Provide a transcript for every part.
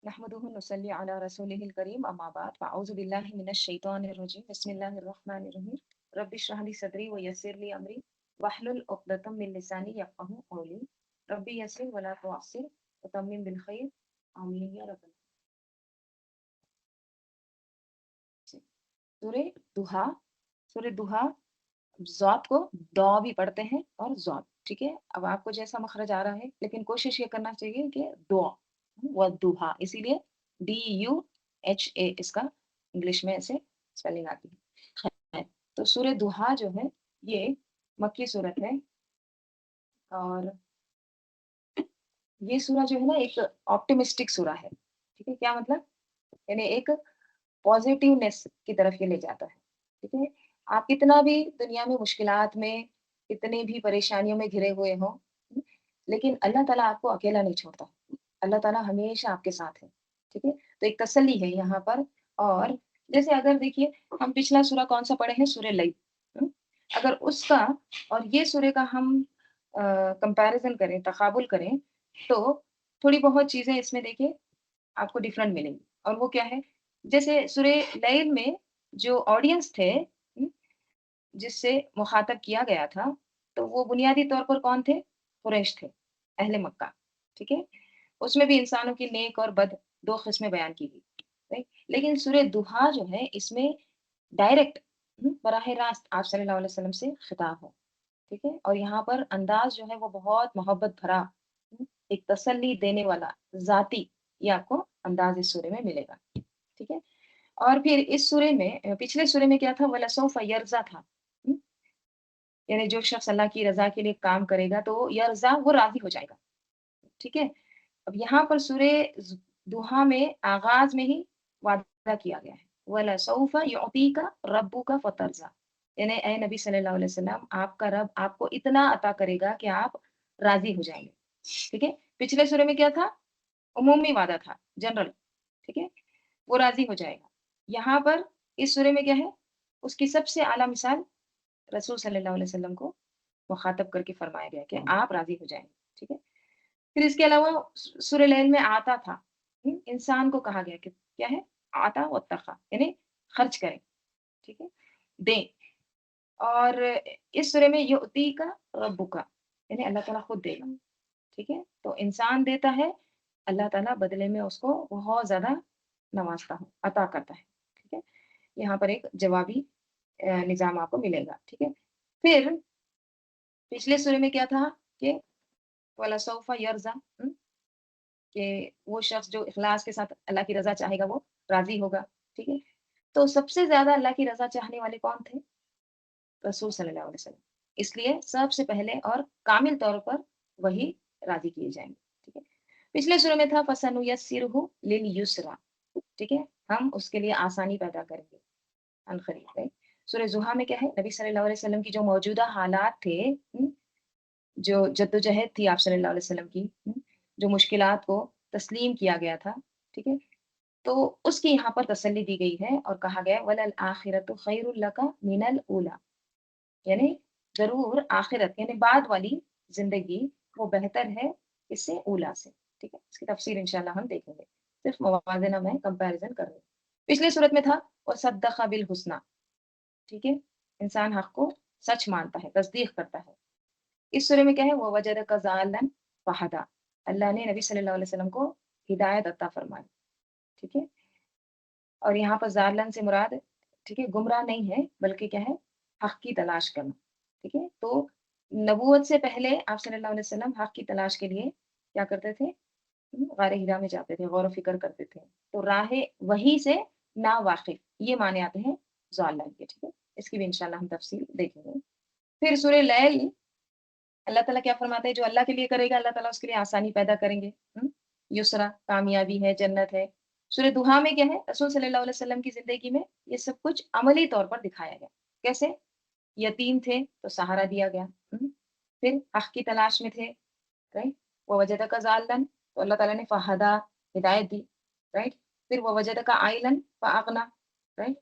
नहमदुहु नुसल्ली अला रसूलिहिल करीम अम्मा बाद फ़अऊज़ु बिल्लाहि मिनश शैतानिर रजीम बिस्मिल्लाहिर रहमानिर रहीम रब्बि इश्रह ली सदरी व यस्सिर ली अमरी वहलुल उक़दतम मिन लिसानी यफ़क़हू क़ौली रब्बि यस्सिर वला तुअस्सिर व तम्मिम बिल खैर आमीन या रब्बल आलमीन। सूरे दुहा, सूरे दुहा ज़ॉद को दौ भी पढ़ते हैं और ज़ॉद, ठीक है। अब आपको जैसा मखरज आ रहा है, लेकिन कोशिश ये करना चाहिए कि दो व दुहा, इसीलिए DUHA इसका इंग्लिश में ऐसे स्पेलिंग आती है। तो सूरह दुहा जो है ये मक्की सूरत है और ये सूरा जो है ना एक ऑप्टिमिस्टिक सूरा है, ठीक है। क्या मतलब, यानी एक पॉजिटिवनेस की तरफ ये ले जाता है, ठीक है। आप कितना भी दुनिया में मुश्किलात में, कितनी भी परेशानियों में घिरे हुए हों, लेकिन अल्लाह ताला आपको अकेला नहीं छोड़ता। अल्लाह ताला हमेशा आपके साथ है, ठीक है। तो एक तसल्ली है यहाँ पर। और जैसे अगर देखिए हम पिछला सूरा कौन-सा पढ़े हैं, सूरह लैल, हुँ? अगर उसका और ये सूरे का हम कंपैरिज़न करें, तक़ाबुल करें, तो थोड़ी बहुत चीज़ें इसमें देखिए आपको डिफरेंट मिलेंगी। और वो क्या है, जैसे सूरह लैल में जो ऑडियंस थे, जिससे मुखातब किया गया था, तो वो बुनियादी तौर पर कौन थे? कुरैश थे, अहले मक्का, ठीक है? उसमें भी इंसानों की नेक और बद 2 किस्में बयान की गई, राइट? लेकिन सूरह दुहा जो है इसमें डायरेक्ट बराह रास्त आप सल्लल्लाहु अलैहि वसल्लम से खिताब है, ठीक है? और यहाँ पर अंदाज़ जो है वो बहुत मोहब्बत भरा, एक तसल्ली देने वाला, ज़ाती, ये आपको अंदाज़ इस सूरे में मिलेगा, ठीक है? और फिर इस सूरे में पिछले सूरे में क्या था? वलसौफ यर्ज़ा था, हुँ? यानी जो शख्स अल्लाह की रज़ा के लिए काम करेगा तो यर्ज़ा वो राज़ी हो जाएगा, ठीक है? अब यहाँ पर सूरे ज़ दुहा में आगाज़ में ही वादा किया गया है, वलसौफ युअतीका रब्बुका फतर्ज़ा, यानी ऐ नबी सल्लल्लाहु अलैहि वसल्लम आपका रब आपको इतना अता करेगा कि आप राज़ी हो जाएँगे, ठीक है? पिछले सूरे में क्या था? उमूमी वादा था, जनरल, ठीक है? वो राज़ी हो जाएगा। यहाँ पर इस सूरे में क्या है? उसकी सबसे आला मिसाल रसूल सल्लल्लाहु अलैहि वसल्लम को मुखातब करके फरमाया गया कि आप राज़ी हो जाएँगे, ठीक है? फिर इसके अलावा सूरह लैल में आता था, इंसान को कहा गया कि क्या है? आता वत्तक़ा, यानी खर्च करें, ठीक है? दें। और इस सूरे में युअतीका रब्बुका, यानी अल्लाह ताला खुद देगा, ठीक है? तो इंसान देता है, अल्लाह ताला बदले में उसको बहुत ज़्यादा नवाज़ता है, अता करता है, ठीक है? यहाँ पर एक जवाबी निज़ाम आपको मिलेगा, ठीक है? फिर पिछले सूरे में क्या था कि वलसौफ यर्ज़ा, कि वो शख्स जो इखलास के साथ अल्लाह की रज़ा चाहेगा वो राज़ी होगा, ठीक है? तो सबसे ज़्यादा अल्लाह की रज़ा चाहने वाले कौन थे? रसूल सल्लल्लाहु अलैहि वसल्लम। इसलिए सबसे पहले और कामिल तौर पर वही राज़ी किए जाएँगे, ठीक है? पिछले सूरे में था फसनुयस्सिरुहु लिल युस्रा, ठीक है? हम उसके लिए आसानी पैदा करेंगे, अन क़रीब, राइट? सूरह ज़ुहा में क्या है? नबी सल्लल्लाहु अलैहि वसल्लम की जो मौजूदा हालात थे, जो जद्दोजहद थी आप सल्लल्लाहु अलैहि वसल्लम की, जो मुश्किलात को तस्लीम किया गया था, ठीक है? तो उसकी यहाँ पर तसल्ली दी गई है और कहा गया है वलल आखिरतु खैरुल लका मिनल ऊला, यानी ज़रूर आखिरत यानी बाद वाली ज़िंदगी वो बेहतर है इससे ऊला से, ठीक है? इसकी तफसीर इंशाअल्लाह हम देखेंगे। सिर्फ मवाज़ना में कंपैरिज़न कर रहे हैं। पिछली सूरत में था वसद्दक़ बिल हुस्ना, ठीक है? इंसान हक़ को सच मानता है, तस्दीक करता है। इस सूरे में क्या है? ववजदक ज़ाल्लन फ़हदा, अल्लाह ने नबी सल्लल्लाहु अलैहि वसल्लम को हिदायत अता फरमाई, ठीक है? और यहाँ पर ज़ालन से मुराद, ठीक है, गुमराह नहीं है, बल्कि क्या है? हक़ की तलाश करना, ठीक है? तो नबूवत से पहले आप सल्लल्लाहु अलैहि वसल्लम हक़ की तलाश के लिए क्या करते थे? गारे हिरा में जाते थे, गौर व फ़िक्र करते थे। तो राहे वही से नावाक़िफ़, ये माने आते हैं ज़ालन के, ठीक है? इसकी भी इंशाअल्लाह हम तफ़सील देखेंगे। फिर सूरह लैल, अल्लाह ताला क्या फ़रमाते हैं, जो अल्लाह के लिए करेगा, अल्लाह ताला उसके लिए आसानी पैदा करेंगे, युसरा, कामयाबी है, जन्नत है। सूरह दुहा में क्या है? रसूल सल्लल्लाहु अलैहि वसल्लम की ज़िंदगी में ये सब कुछ अमली तौर पर दिखाया गया। कैसे? यतीम थे, तो सहारा दिया गया। फिर हक़ की तलाश में थे, राइट? ववजदक ज़ाल्लन, तो अल्लाह ताला ने फ़हदा, हिदायत दी, राइट? फिर ववजदक आइलन फ़अग़ना, राइट?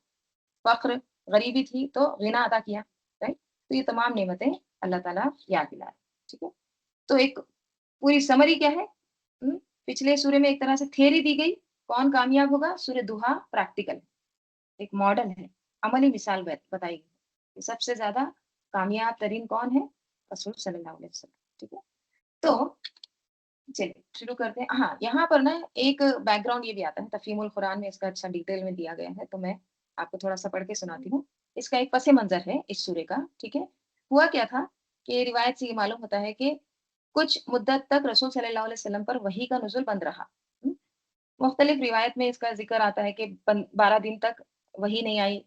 फ़क़्र, गरीबी थी तो ग़िना अता किया, राइट? तो ये तमाम नेमतें अल्लाह ताला याद दिला रहे हैं, ठीक है? तो एक पूरी समरी क्या है? पिछले सूरे में एक तरह से थियरी दी गई कौन कामयाब होगा? सूर्य दुहा प्रैक्टिकल, एक मॉडल है, अमली मिसाल बताई गई है। सबसे ज्यादा कामयाब तरीन कौन है? रसूल सल्लल्लाहु अलैहि वसल्लम। ठीक है, तो चलिए शुरू करते हैं। हाँ, यहाँ पर ना एक बैकग्राउंड ये भी आता है, तफहीमुल कुरान में इसका अच्छा डिटेल में दिया गया है, तो मैं आपको थोड़ा सा पढ़ के सुनाती हूँ। इसका एक पस मंजर है इस सूरे का। ठीक है, हुआ क्या था कि रिवायत से ये मालूम होता है कि कुछ मुद्दत तक रसूल सल्लल्लाहु अलैहि वसल्लम पर वही का नुज़ुल बंद रहा। मुख्तलिफ रिवायत में इसका ज़िक्र आता है कि 12 दिन तक वही नहीं आई।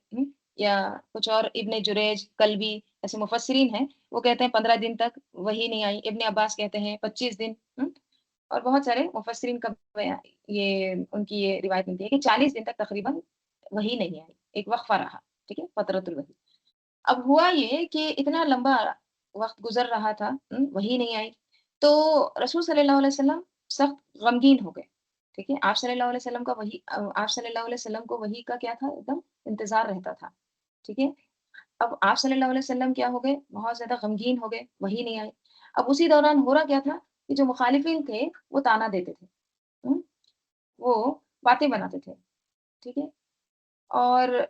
या कुछ और इब्न जुरैज, कल्बी ऐसे मुफस्सिरीन हैं, वो कहते हैं 15 दिन तक वही नहीं आई। इब्न अब्बास कहते हैं 25 दिन। और बहुत सारे मुफस्सिरीन का ये उनकी ये रिवायत मिलती है कि 40 दिन तक तकरीबन वही नहीं आई, एक वक़्फ़ा रहा। ठीक है, फ़तरतुल वही। अब हुआ ये कि इतना लंबा वक़्त गुज़र रहा था, वही नहीं आई, तो रसूल सल्लल्लाहु अलैहि वसल्लम सख्त गमगीन हो गए। ठीक है, आप सल्लल्लाहु अलैहि वसल्लम का आप सल्लल्लाहु अलैहि वसल्लम को वही का क्या था, एकदम इंतज़ार रहता था। ठीक है, अब आप सल्लल्लाहु अलैहि वसल्लम क्या हो गए, बहुत ज़्यादा गमगीन हो गए, वही नहीं आई। अब उसी दौरान हो रहा क्या था कि जो मुखालिफिन थे, वो ताना देते थे। हुँ, वो बातें बनाते थे। ठीक है? और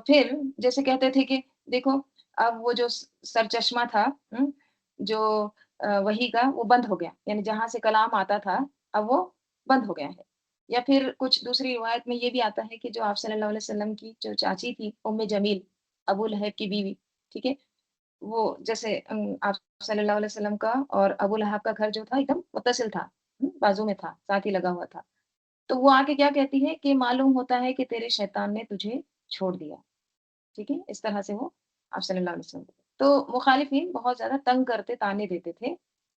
फिर जैसे कहते थे कि देखो, अब वो जो सरचश्मा था, जो वही का, वो बंद हो गया, यानी जहाँ से कलाम आता था, अब वो बंद हो गया है। या फिर कुछ दूसरी रिवायत में ये भी आता है कि जो आप सल्लल्लाहु अलैहि वसल्लम की जो चाची थी, उम्मे जमील, अबू लहब की बीवी, ठीक है? वो जैसे आप सल्लल्लाहु अलैहि वसल्लम का और अबू लहब का घर जो था एकदम मुत्तसिल था, बाजू में था, साथ ही लगा हुआ था। तो वो आके क्या कहती है कि मालूम होता है कि तेरे शैतान ने तुझे छोड़ दिया। ठीक है? इस तरह से वो आप सल्लल्लाहु अलैहि वसल्लम तो मुखालिफिन बहुत ज़्यादा तंग करते, ताने देते थे,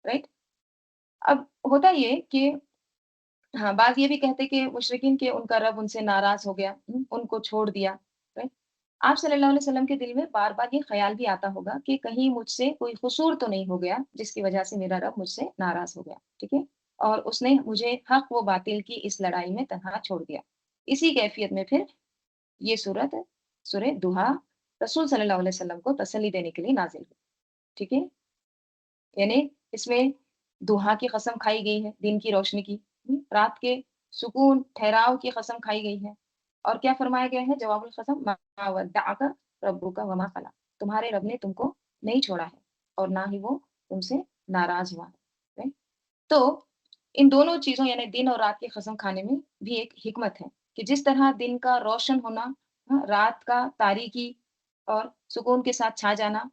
राइट? अब होता ये कि हाँ, बाज़ ये भी कहते कि मुशरिकीन के उनका रब उनसे नाराज़ हो गया, उनको छोड़ दिया, राइट? आप सल्लल्लाहु अलैहि वसल्लम के दिल में बार-बार ये ख़्याल भी आता होगा कि कहीं मुझसे कोई कसूर तो नहीं हो गया, जिसकी वज़ह से मेरा रब मुझसे नाराज़ हो गया, ठीक है? और उसने मुझे हक़ व बातिल की इस लड़ाई में तन्हा छोड़ दिया। इसी कैफ़ियत में फिर ये सूरत, सूरह दुहा, रसूल सल्लल्लाहु अलैहि वसल्लम को तसल्ली देने के लिए नाज़िल हुई, ठीक है? यानी इसमें दुहा की कसम खाई गई है, दिन की रोशनी की, रात के सुकून, ठहराव की कसम खाई गई है। और क्या फरमाया गया है जवाबुल कसम, मा वद्दअका रब्बुका वमा क़ला। तुम्हारे रब ने तुमको नहीं छोड़ा है और ना ही वो तुमसे नाराज़ हुआ है। राइट? तो इन दोनों चीज़ों यानी दिन और रात की कसम खाने में भी एक हिकमत है कि जिस तरह दिन का रोशन होना, रात का तारीकी और सुकून के साथ छा जाना,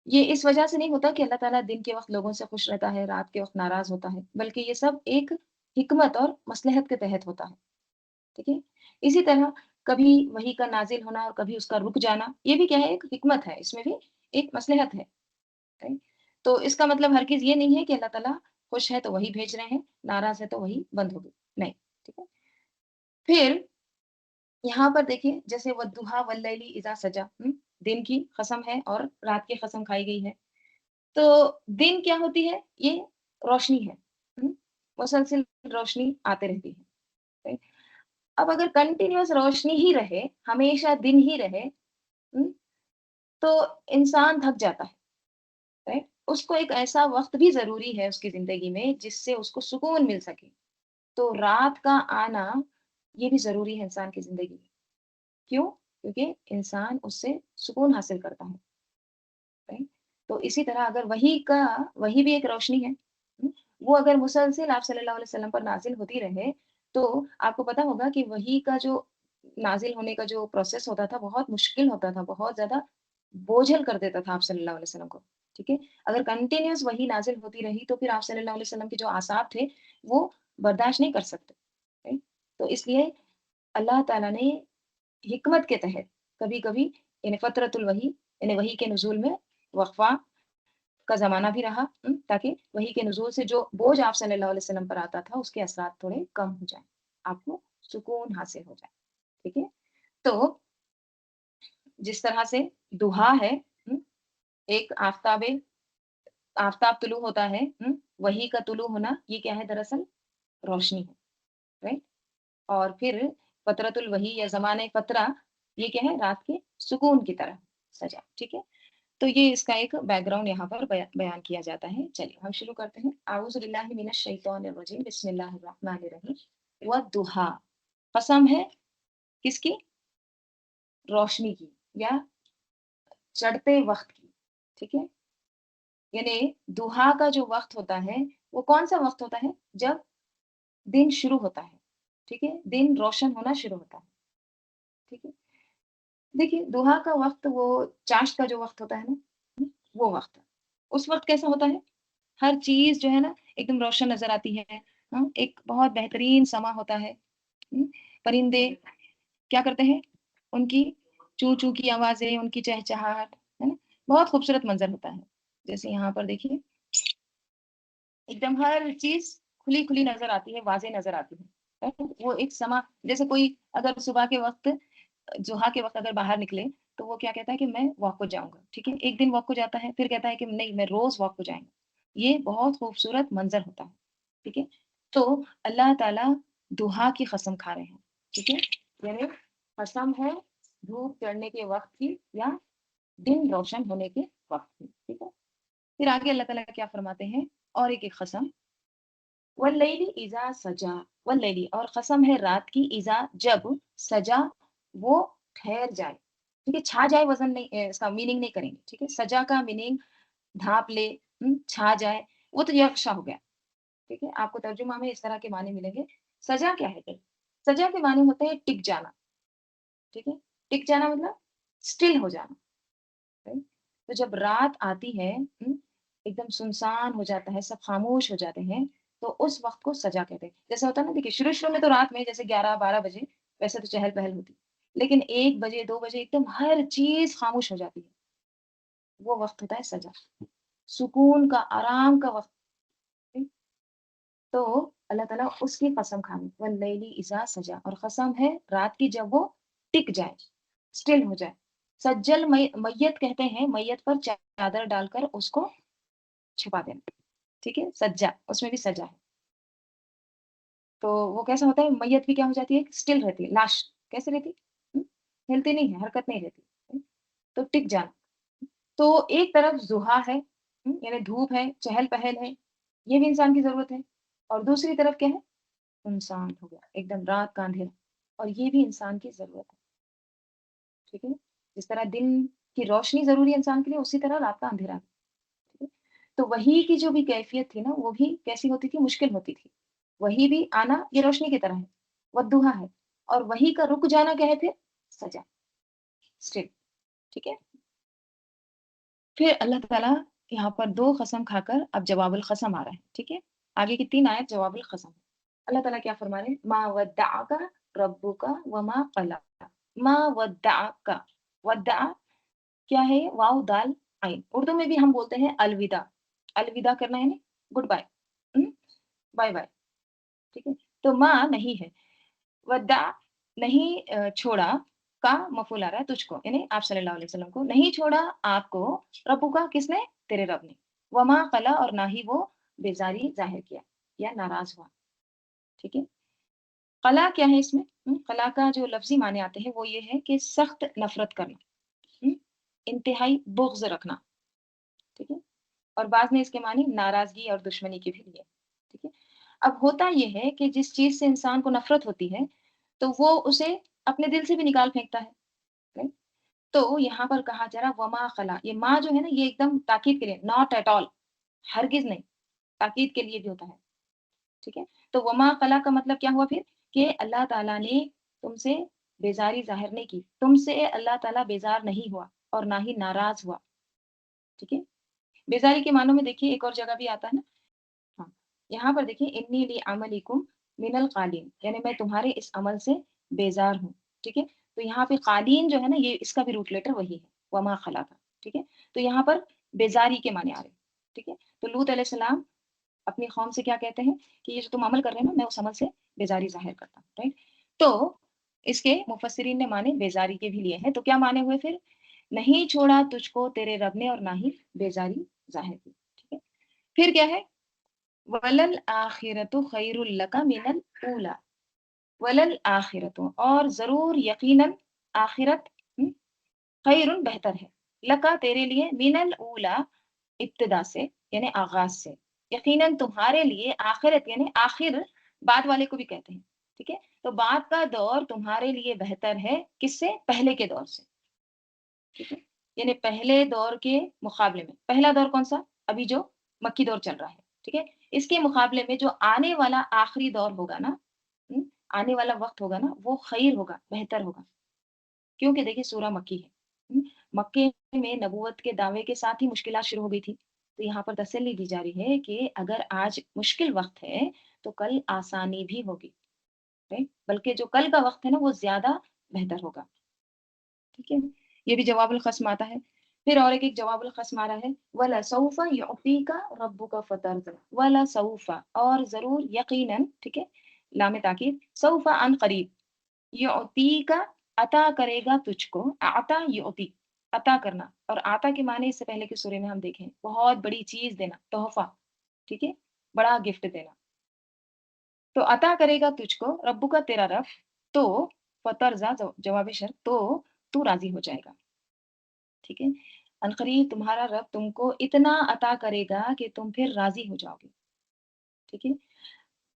ये इस वजह से नहीं होता कि अल्लाह ताला दिन के वक़्त लोगों से खुश रहता है, रात के वक़्त नाराज़ होता है, बल्कि ये सब एक हिकमत और मसलहत के तहत होता है, ठीक है? इसी तरह कभी वही का नाज़िल होना और कभी उसका रुक जाना, ये भी क्या है, एक हिकमत है, इसमें भी एक मसलहत है, राइट? तो इसका मतलब हरगिज़ ये नहीं है कि अल्लाह ताला खुश है तो वही भेज रहे हैं, नाराज़ है तो वही बंद हो गई, नहीं, ठीक है? फिर यहाँ पर देखिए जैसे वद्दुहा वल्लैली इज़ा सजा, दिन की कसम है और रात की कसम खाई गई है। तो दिन क्या होती है? ये रोशनी है। हुँ? मुसलसल रोशनी आते रहती है, राइट? अब अगर कंटीन्यूअस रोशनी ही रहे, हमेशा दिन ही रहे, हुँ? तो इंसान थक जाता है, राइट? उसको एक ऐसा वक़्त भी ज़रूरी है उसकी ज़िंदगी में जिससे उसको सुकून मिल सके। तो रात का आना ये भी ज़रूरी है इंसान की ज़िंदगी में। क्यों? क्योंकि इंसान उससे सुकून हासिल करता है। राइट? तो इसी तरह अगर वही भी एक रोशनी है, वो अगर मुसलसल आप सल्लल्लाहु अलैहि वसल्लम पर नाज़िल होती रहे, तो आपको पता होगा कि वही का जो नाज़िल होने का जो प्रोसेस होता था, बहुत मुश्किल होता था, बहुत ज़्यादा बोझिल कर देता था आप सल्लल्लाहु अलैहि वसल्लम को, ठीक है? अगर कंटीन्यूअस वही नाज़िल होती रही, तो फिर आप सल्लल्लाहु अलैहि वसल्लम के जो आसाब थे, वो बर्दाश्त नहीं कर सकते, राइट? तो इसलिए अल्लाह ताला ने हिकमत के तहत कभी-कभी यानी फ़तरतुल वही यानी वही के नुज़ूल में वक़्फ़ा का ज़माना भी रहा, ताकि वही के नुज़ूल से जो बोझ आप सल्लल्लाहु अलैहि वसल्लम पर आता था, उसके असरात थोड़े कम हो जाएँ, आपको सुकून हासिल हो जाए, ठीक है? तो जिस तरह से दुहा है, एक आफ़ताब तुलू होता है, वही का तुलू होना, ये क्या है दरअसल? रोशनी है, राइट? और फिर फ़तरतुल वही या ज़माने फ़तरा, ये क्या है? रात के सुकून की तरह सजा, ठीक है? तो ये इसका एक बैकग्राउंड यहाँ पर बयान किया जाता है। चलिए हम शुरू करते हैं। अऊज़ु बिल्लाहि मिनश शैतानिर रजीम, बिस्मिल्लाहिर रहमानिर रहीम। वद्दुहा, कसम है किसकी? रोशनी की या चढ़ते वक्त की, ठीक है। यानी दुहा का जो वक्त होता है वो कौन सा वक्त होता है? जब दिन शुरू होता है, ठीक है, दिन रोशन होना शुरू होता है, ठीक है। देखिए दुहा का वक्त वो चाश्त का जो वक्त होता है ना, वो वक्त, उस वक्त कैसा होता है? हर चीज जो है ना एकदम रोशन नजर आती है। हाँ, एक बहुत बेहतरीन समा होता है। हम्म, परिंदे क्या करते हैं? उनकी चू चू की आवाजें, उनकी चहचहाट, है ना, बहुत खूबसूरत मंजर होता है। जैसे यहाँ पर देखिए एकदम हर चीज खुली खुली नजर आती है, वाजे नजर आती है। वो एक समा, जैसे कोई अगर सुबह के वक्त, जुहा के वक्त अगर बाहर निकले तो वो क्या कहता है कि मैं वॉक को जाऊंगा, ठीक है। एक दिन वॉक को जाता है, फिर कहता है कि नहीं मैं रोज वॉक को जाएंगा। ये बहुत खूबसूरत मंजर होता है, ठीक है। तो अल्लाह ताला दुहा की कसम खा रहे हैं, ठीक है। यानी कसम है धूप चढ़ने के वक्त की या दिन रोशन होने के वक्त की, ठीक है। फिर आगे अल्लाह ताला क्या फरमाते हैं? और एक कसम, वल्लैली इजा सजा, वल्लैली और कसम है रात की, इजा जब, सजा वो ठहर जाए, ठीक है। छा जाए वजन नहीं, इसका मीनिंग नहीं करेंगे, ठीक है। सजा का मीनिंग ढांप ले, छा जाए, वो तो यक्शा हो गया, ठीक है। आपको तर्जुमा में इस तरह के माने मिलेंगे। सजा क्या है फिर? सजा के माने होते हैं टिक जाना, ठीक है। टिक जाना मतलब स्टिल हो जाना, राइट? तो जब रात आती है, एकदम सुनसान हो जाता है, सब खामोश हो जाते हैं, तो उस वक्त को सजा कहते हैं। जैसे होता है ना, देखिए शुरू शुरू में तो रात में जैसे 11-12 बजे वैसे तो चहल पहल होती, लेकिन 1 बजे 2 बजे एकदम हर चीज खामोश हो जाती है, वो वक्त होता है सजा, सुकून का, आराम का वक्त। ठीक? तो अल्लाह ताला उसकी कसम खानी, वल्लैली इज़ा सजा, और कसम है रात की जब वो टिक जाए, स्टिल हो जाए। सज्जल मैयत कहते हैं, मैयत पर चादर डालकर उसको छुपा देना, ठीक है। सज्जा, उसमें भी सजा है। तो वो कैसा होता है? मैयत भी क्या हो जाती है? स्टिल रहती है। लाश कैसे रहती? हिलती नहीं है, हरकत नहीं रहती। तो टिक जाना। तो एक तरफ ज़ुहा है, यानी धूप है, चहल-पहल है, ये भी इंसान की ज़रूरत है। और दूसरी तरफ क्या है? सुनसान हो गया, एकदम रात का अंधेरा, और ये भी इंसान की ज़रूरत है, ठीक है? जिस तरह दिन की रोशनी ज़रूरी है इंसान के लिए, उसी तरह रात का अंधेरा भी, ठीक है? तो वही की जो भी कैफ़ियत थी ना, वो भी कैसी होती थी? मुश्किल होती थी। वही भी आना ये रोशनी की तरह है, वद्दुहा है, और वही का रुक जाना क्या है फिर? सजा, स्टिल, ठीक है? फिर अल्लाह ताला यहाँ पर 2 कसम खाकर अब जवाबुल क़सम आ रहा है, ठीक है? आगे की 3 आयत जवाबुल क़सम। अल्लाह ताला क्या फरमा रहे हैं? मा वद्दअका रब्बुका वमा क़ला। मा वद्दअका, वद्दअ क्या है ये? वाव दाल आइन। उर्दू में भी हम बोलते हैं अलविदा। अलविदा करना यानी गुड बाय, हुँ? बाय बाय, ठीक है? तो मा नहीं है, वद्दा नहीं, छोड़ा, का मफ़ूल आ रहा है तुझको, यानी आप सल्लल्लाहु अलैहि वसल्लम को नहीं छोड़ा आपको, रब्बुका किसने? तेरे रब ने, वमा क़ला और ना ही वो बेज़ारी ज़ाहिर किया या नाराज़ हुआ, ठीक है। क़ला क्या है इसमें? क़ला का जो लफ्ज़ी माने आते हैं वो ये है कि सख्त नफ़रत करना, हुँ? इंतहाई बुग़्ज़ रखना, ठीक है। और बाद में इसके माने नाराज़गी और दुश्मनी के भी लिए, ठीक है। अब होता ये है कि जिस चीज़ से इंसान को नफ़रत होती है, तो वो उसे अपने दिल से भी निकाल फेंकता है, राइट? तो यहाँ पर कहा जा रहा वमा खला, ये माँ जो है ना ये एकदम ताकीद के लिए, नॉट एट ऑल, हरगिज़ नहीं, ताकीद के लिए भी होता है, ठीक है? तो वमा खला का मतलब क्या हुआ फिर? कि अल्लाह ताला ने तुमसे बेज़ारी ज़ाहिर नहीं की, तुमसे अल्लाह ताला बेज़ार नहीं हुआ और ना ही नाराज़ हुआ, ठीक है? बेज़ारी के मानों में देखिए एक और जगह भी आता है ना, हाँ, यहाँ पर देखिए इन्नी ली अमलिकुम मिनल कालीन, यानी मैं तुम्हारे इस अमल से बेज़ार हूँ, ठीक है? तो यहाँ पे कालीन जो है ना ये इसका भी रूट लेटर वही है, वमा खलाका, ठीक है? तो यहाँ पर बेज़ारी के माने आ रहे हैं, ठीक है? तो लूत अलैहिस्सलाम अपनी कौम से क्या कहते हैं कि ये जो तुम अमल कर रहे हो ना मैं उस अमल से बेज़ारी ज़ाहिर करता हूँ, राइट? तो इसके मुफस्सिरीन ने माने बेज़ारी के भी लिए हैं, तो क्या माने हुए फिर? नहीं छोड़ा तुझको तेरे रब ने और ना ही बेज़ारी ज़ाहिर की, ठीक है? फिर क्या है? वलल आखिरतु खैरुल लका मिनल ऊला, वलल आखिरतु और ज़रूर यकीनन आखिरत, हुँ, खैरुन बेहतर है, लका तेरे लिए, मिनल ऊला इब्तिदा से यानी आगाज़ से, यकीनन तुम्हारे लिए आखिरत यानी आखिर बाद वाले को भी कहते हैं, ٹھیک ہے. تو بعد کا دور تمہارے لیے بہتر ہے کس سے؟ پہلے کے دور سے. ٹھیک ہے. یعنی پہلے دور کے مقابلے میں پہلا دور کون سا؟ ابھی جو مکی دور چل رہا ہے. ٹھیک ہے. اس کے مقابلے میں جو آنے والا آخری دور ہوگا نا، ہم، آنے والا وقت ہوگا نا، وہ خیر ہوگا، بہتر ہوگا. کیونکہ دیکھیے سورہ مکی ہے. ہم، مکے میں نبوت کے دعوے کے ساتھ ہی مشکلات شروع ہو گئی تھی. تو یہاں پر تسلی دی جا رہی ہے کہ اگر آج مشکل وقت ہے تو کل آسانی بھی ہوگی. رائٹ؟ بلکہ جو کل کا وقت ہے نا وہ زیادہ بہتر ہوگا. ٹھیک ہے. یہ بھی جواب الخصم آتا ہے. پھر اور ایک جواب الخصم آ رہا ہے، وَلَسَوْفَ يُعْطِيكَ رَبُّكَ فَتَرْضَىٰ. وَلَسَوْفَ اور ضرور یقیناً. ٹھیک ہے. لام تاکید، سوف عن قریب، یعطیک عطا کرے گا تجھ کو. عطا یعطی، عطا کرنا. اور عطا کے معنی اس سے پہلے کے سورے میں ہم دیکھیں، بہت بڑی چیز دینا، تحفہ. ٹھیک ہے. بڑا گفٹ دینا. تو عطا کرے گا تجھ کو ربو کا تیرا رب، تو فترزا جواب شرط، تو راضی ہو جائے گا. ٹھیک ہے. عنقریب تمہارا رب تم کو اتنا عطا کرے گا کہ تم پھر راضی ہو جاؤ گے. ٹھیک ہے.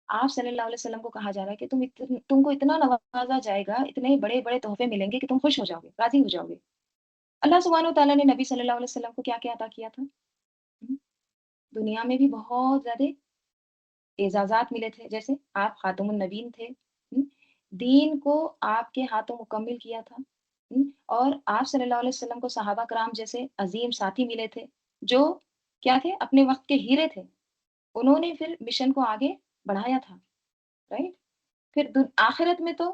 آپ صلی اللہ علیہ وسلم کو کہا جا رہا ہے کہ تم کو اتنا نوازا جائے گا، اتنے بڑے بڑے تحفے ملیں گے کہ تم خوش ہو جاؤ گے، راضی ہو جاؤ گے. اللہ سبحانہ و تعالیٰ نے نبی صلی اللہ علیہ وسلم کو کیا کیا عطا کیا تھا؟ دنیا میں بھی بہت زیادہ اعزازات ملے تھے. جیسے آپ خاتم النبین تھے. دین کو آپ کے ہاتھوں مکمل کیا تھا. اور آپ صلی اللہ علیہ وسلم کو صحابہ کرام جیسے عظیم ساتھی ملے تھے، جو کیا تھے؟ اپنے وقت کے ہیرے تھے. انہوں نے پھر مشن کو آگے بڑھایا تھا. رائٹ. پھر آخرت میں تو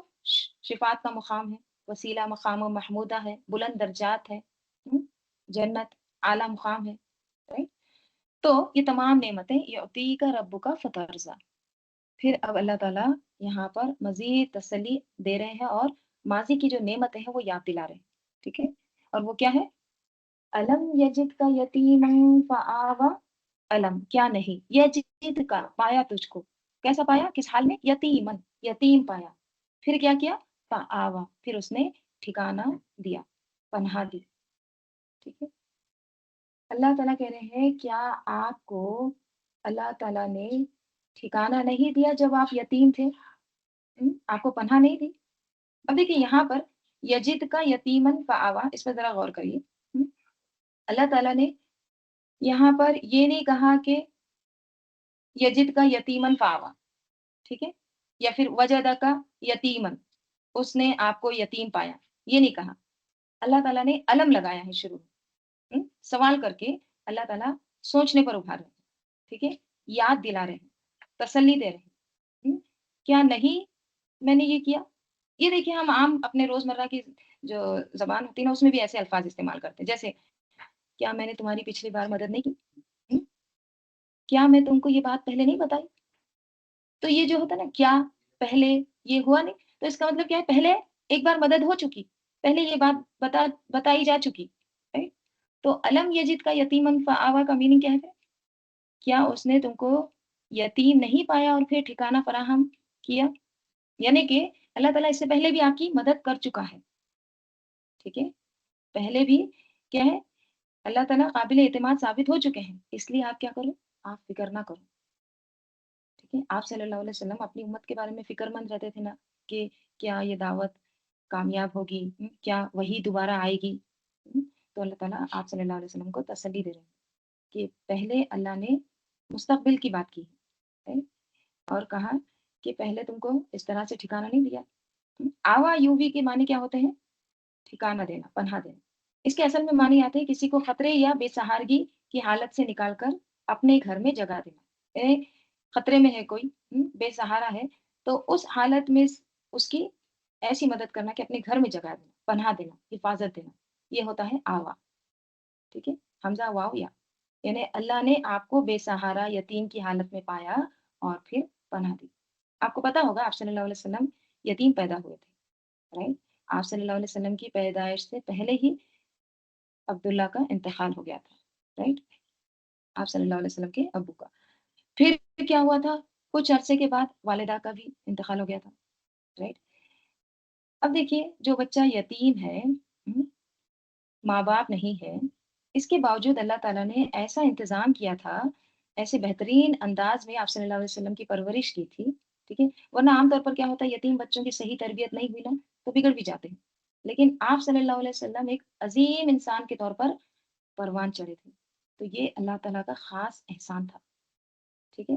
شفاعت کا مقام ہے، وسیلہ مقام و محمودہ ہے، بلند درجات ہے، جنت اعلیٰ مقام ہے. رائٹ. تو یہ تمام نعمتیں یعطی کا رب کا فترزا. پھر اب اللہ تعالیٰ یہاں پر مزید تسلی دے رہے ہیں اور ماضی کی جو نعمتیں ہیں وہ یاد دلا رہے ہیں. ٹھیک ہے. اور وہ کیا ہے؟ الم یجد کا یتیما فآوا. الم کیا نہیں، یجد کا پایا تجھ کو. کیسا پایا؟ کس حال میں؟ یتیمن، یتیم پایا. پھر کیا کیا؟ فآوا، پھر اس نے ٹھکانہ دیا، پناہ دی. ٹھیک ہے. اللہ تعالیٰ کہہ رہے ہیں کیا آپ کو اللہ تعالیٰ نے ٹھکانہ نہیں دیا جب آپ یتیم تھے؟ آپ کو پناہ نہیں دی؟ اب دیکھیے یہاں پر یجد کا یتیمن فآوا، اس پر ذرا غور کریے. اللہ تعالیٰ نے یہاں پر یہ نہیں کہا کہ یجد کا یتیمن فآوا. ٹھیک ہے. یا پھر وجدہ کا یتیمن، اس نے آپ کو یتیم پایا، یہ نہیں کہا. اللہ تعالیٰ نے علم لگایا ہے شروع میں. سوال کر کے اللہ تعالیٰ سوچنے پر ابھار رہے ہیں. ٹھیک ہے. یاد دلا رہے ہیں، تسلی دے رہے ہیں. کیا نہیں میں نے یہ کیا؟ یہ دیکھیے ہم عام اپنے روزمرہ کی جو زبان ہوتی ہے نا اس میں بھی ایسے الفاظ استعمال کرتے ہیں، جیسے کیا میں نے تمہاری پچھلی بار مدد نہیں کی؟ کیا میں تم کو یہ بات پہلے نہیں بتائی؟ تو یہ جو ہوتا ہے نا کیا پہلے، یہ ہوا نہیں، تو اس کا مطلب کیا ہے؟ پہلے ایک بار مدد ہو چکی، پہلے یہ بات بتائی جا چکی. right؟ تو علم یجد کا یتیمن فآوا کا میننگ کیا ہے؟ کیا اس نے تم کو یتیم نہیں پایا اور پھر ٹھکانہ فراہم کیا؟ یعنی کہ اللہ تعالیٰ اس سے پہلے بھی آپ کی مدد کر چکا ہے. ٹھیک ہے. پہلے بھی کیا ہے؟ اللہ تعالیٰ قابل اعتماد ثابت ہو چکے ہیں. اس لیے آپ کیا کرو؟ آپ فکر نہ کرو. ٹھیک ہے. آپ صلی اللہ علیہ وسلم اپنی امت کے بارے میں فکر مند رہتے تھے نا، کہ کیا یہ دعوت کامیاب ہوگی، کیا وہی دوبارہ آئے گی. تو اللہ تعالیٰ آپ صلی اللہ علیہ وسلم کو تسلی دے رہے ہیں کہ پہلے اللہ نے مستقبل کی بات کی ہے اور کہا کہ پہلے تم کو اس طرح سے ٹھکانہ نہیں دیا. آوا یووی کے معنی کیا ہوتے ہیں؟ ٹھکانہ دینا، پناہ دینا. اس کے اصل میں معنی آتے ہیں کسی کو خطرے یا بے سہارگی کی حالت سے نکال کر اپنے گھر میں جگہ دینا. یعنی خطرے میں ہے کوئی، بے سہارا ہے، تو اس حالت میں اس کی ایسی مدد کرنا کہ اپنے گھر میں جگہ دینا، پناہ دینا، حفاظت دینا، یہ ہوتا ہے آوا. ٹھیک ہے. حمزہ واو یا، یعنی اللہ نے آپ کو بے سہارا یتیم کی حالت میں پایا اور پھر پناہ دی. آپ کو پتا ہوگا آپ صلی اللہ علیہ وسلم یتیم پیدا ہوئے تھے. رائٹ. آپ صلی اللہ علیہ وسلم کی پیدائش سے پہلے ہی عبداللہ کا انتقال ہو گیا تھا. رائٹ. آپ صلی اللہ علیہ وسلم کے ابو کا. پھر کیا ہوا تھا؟ کچھ عرصے کے بعد والدہ کا بھی انتقال ہو گیا تھا. رائٹ. اب دیکھیے جو بچہ یتیم ہے، ماں باپ نہیں ہے، اس کے باوجود اللہ تعالیٰ نے ایسا انتظام کیا تھا، ایسے بہترین انداز میں آپ صلی اللہ علیہ وسلم کی پرورش کی تھی. ठीक है? वरना आम तौर पर क्या होता है, यतीम बच्चों की सही तरबियत नहीं हुई ना, तो बिगड़ भी जाते हैं। लेकिन आप सल्लल्लाहु अलैहि वसल्लम एक अज़ीम इंसान के तौर पर परवान चढ़े थे। तो ये अल्लाह ताला का ख़ास एहसान था, ठीक है?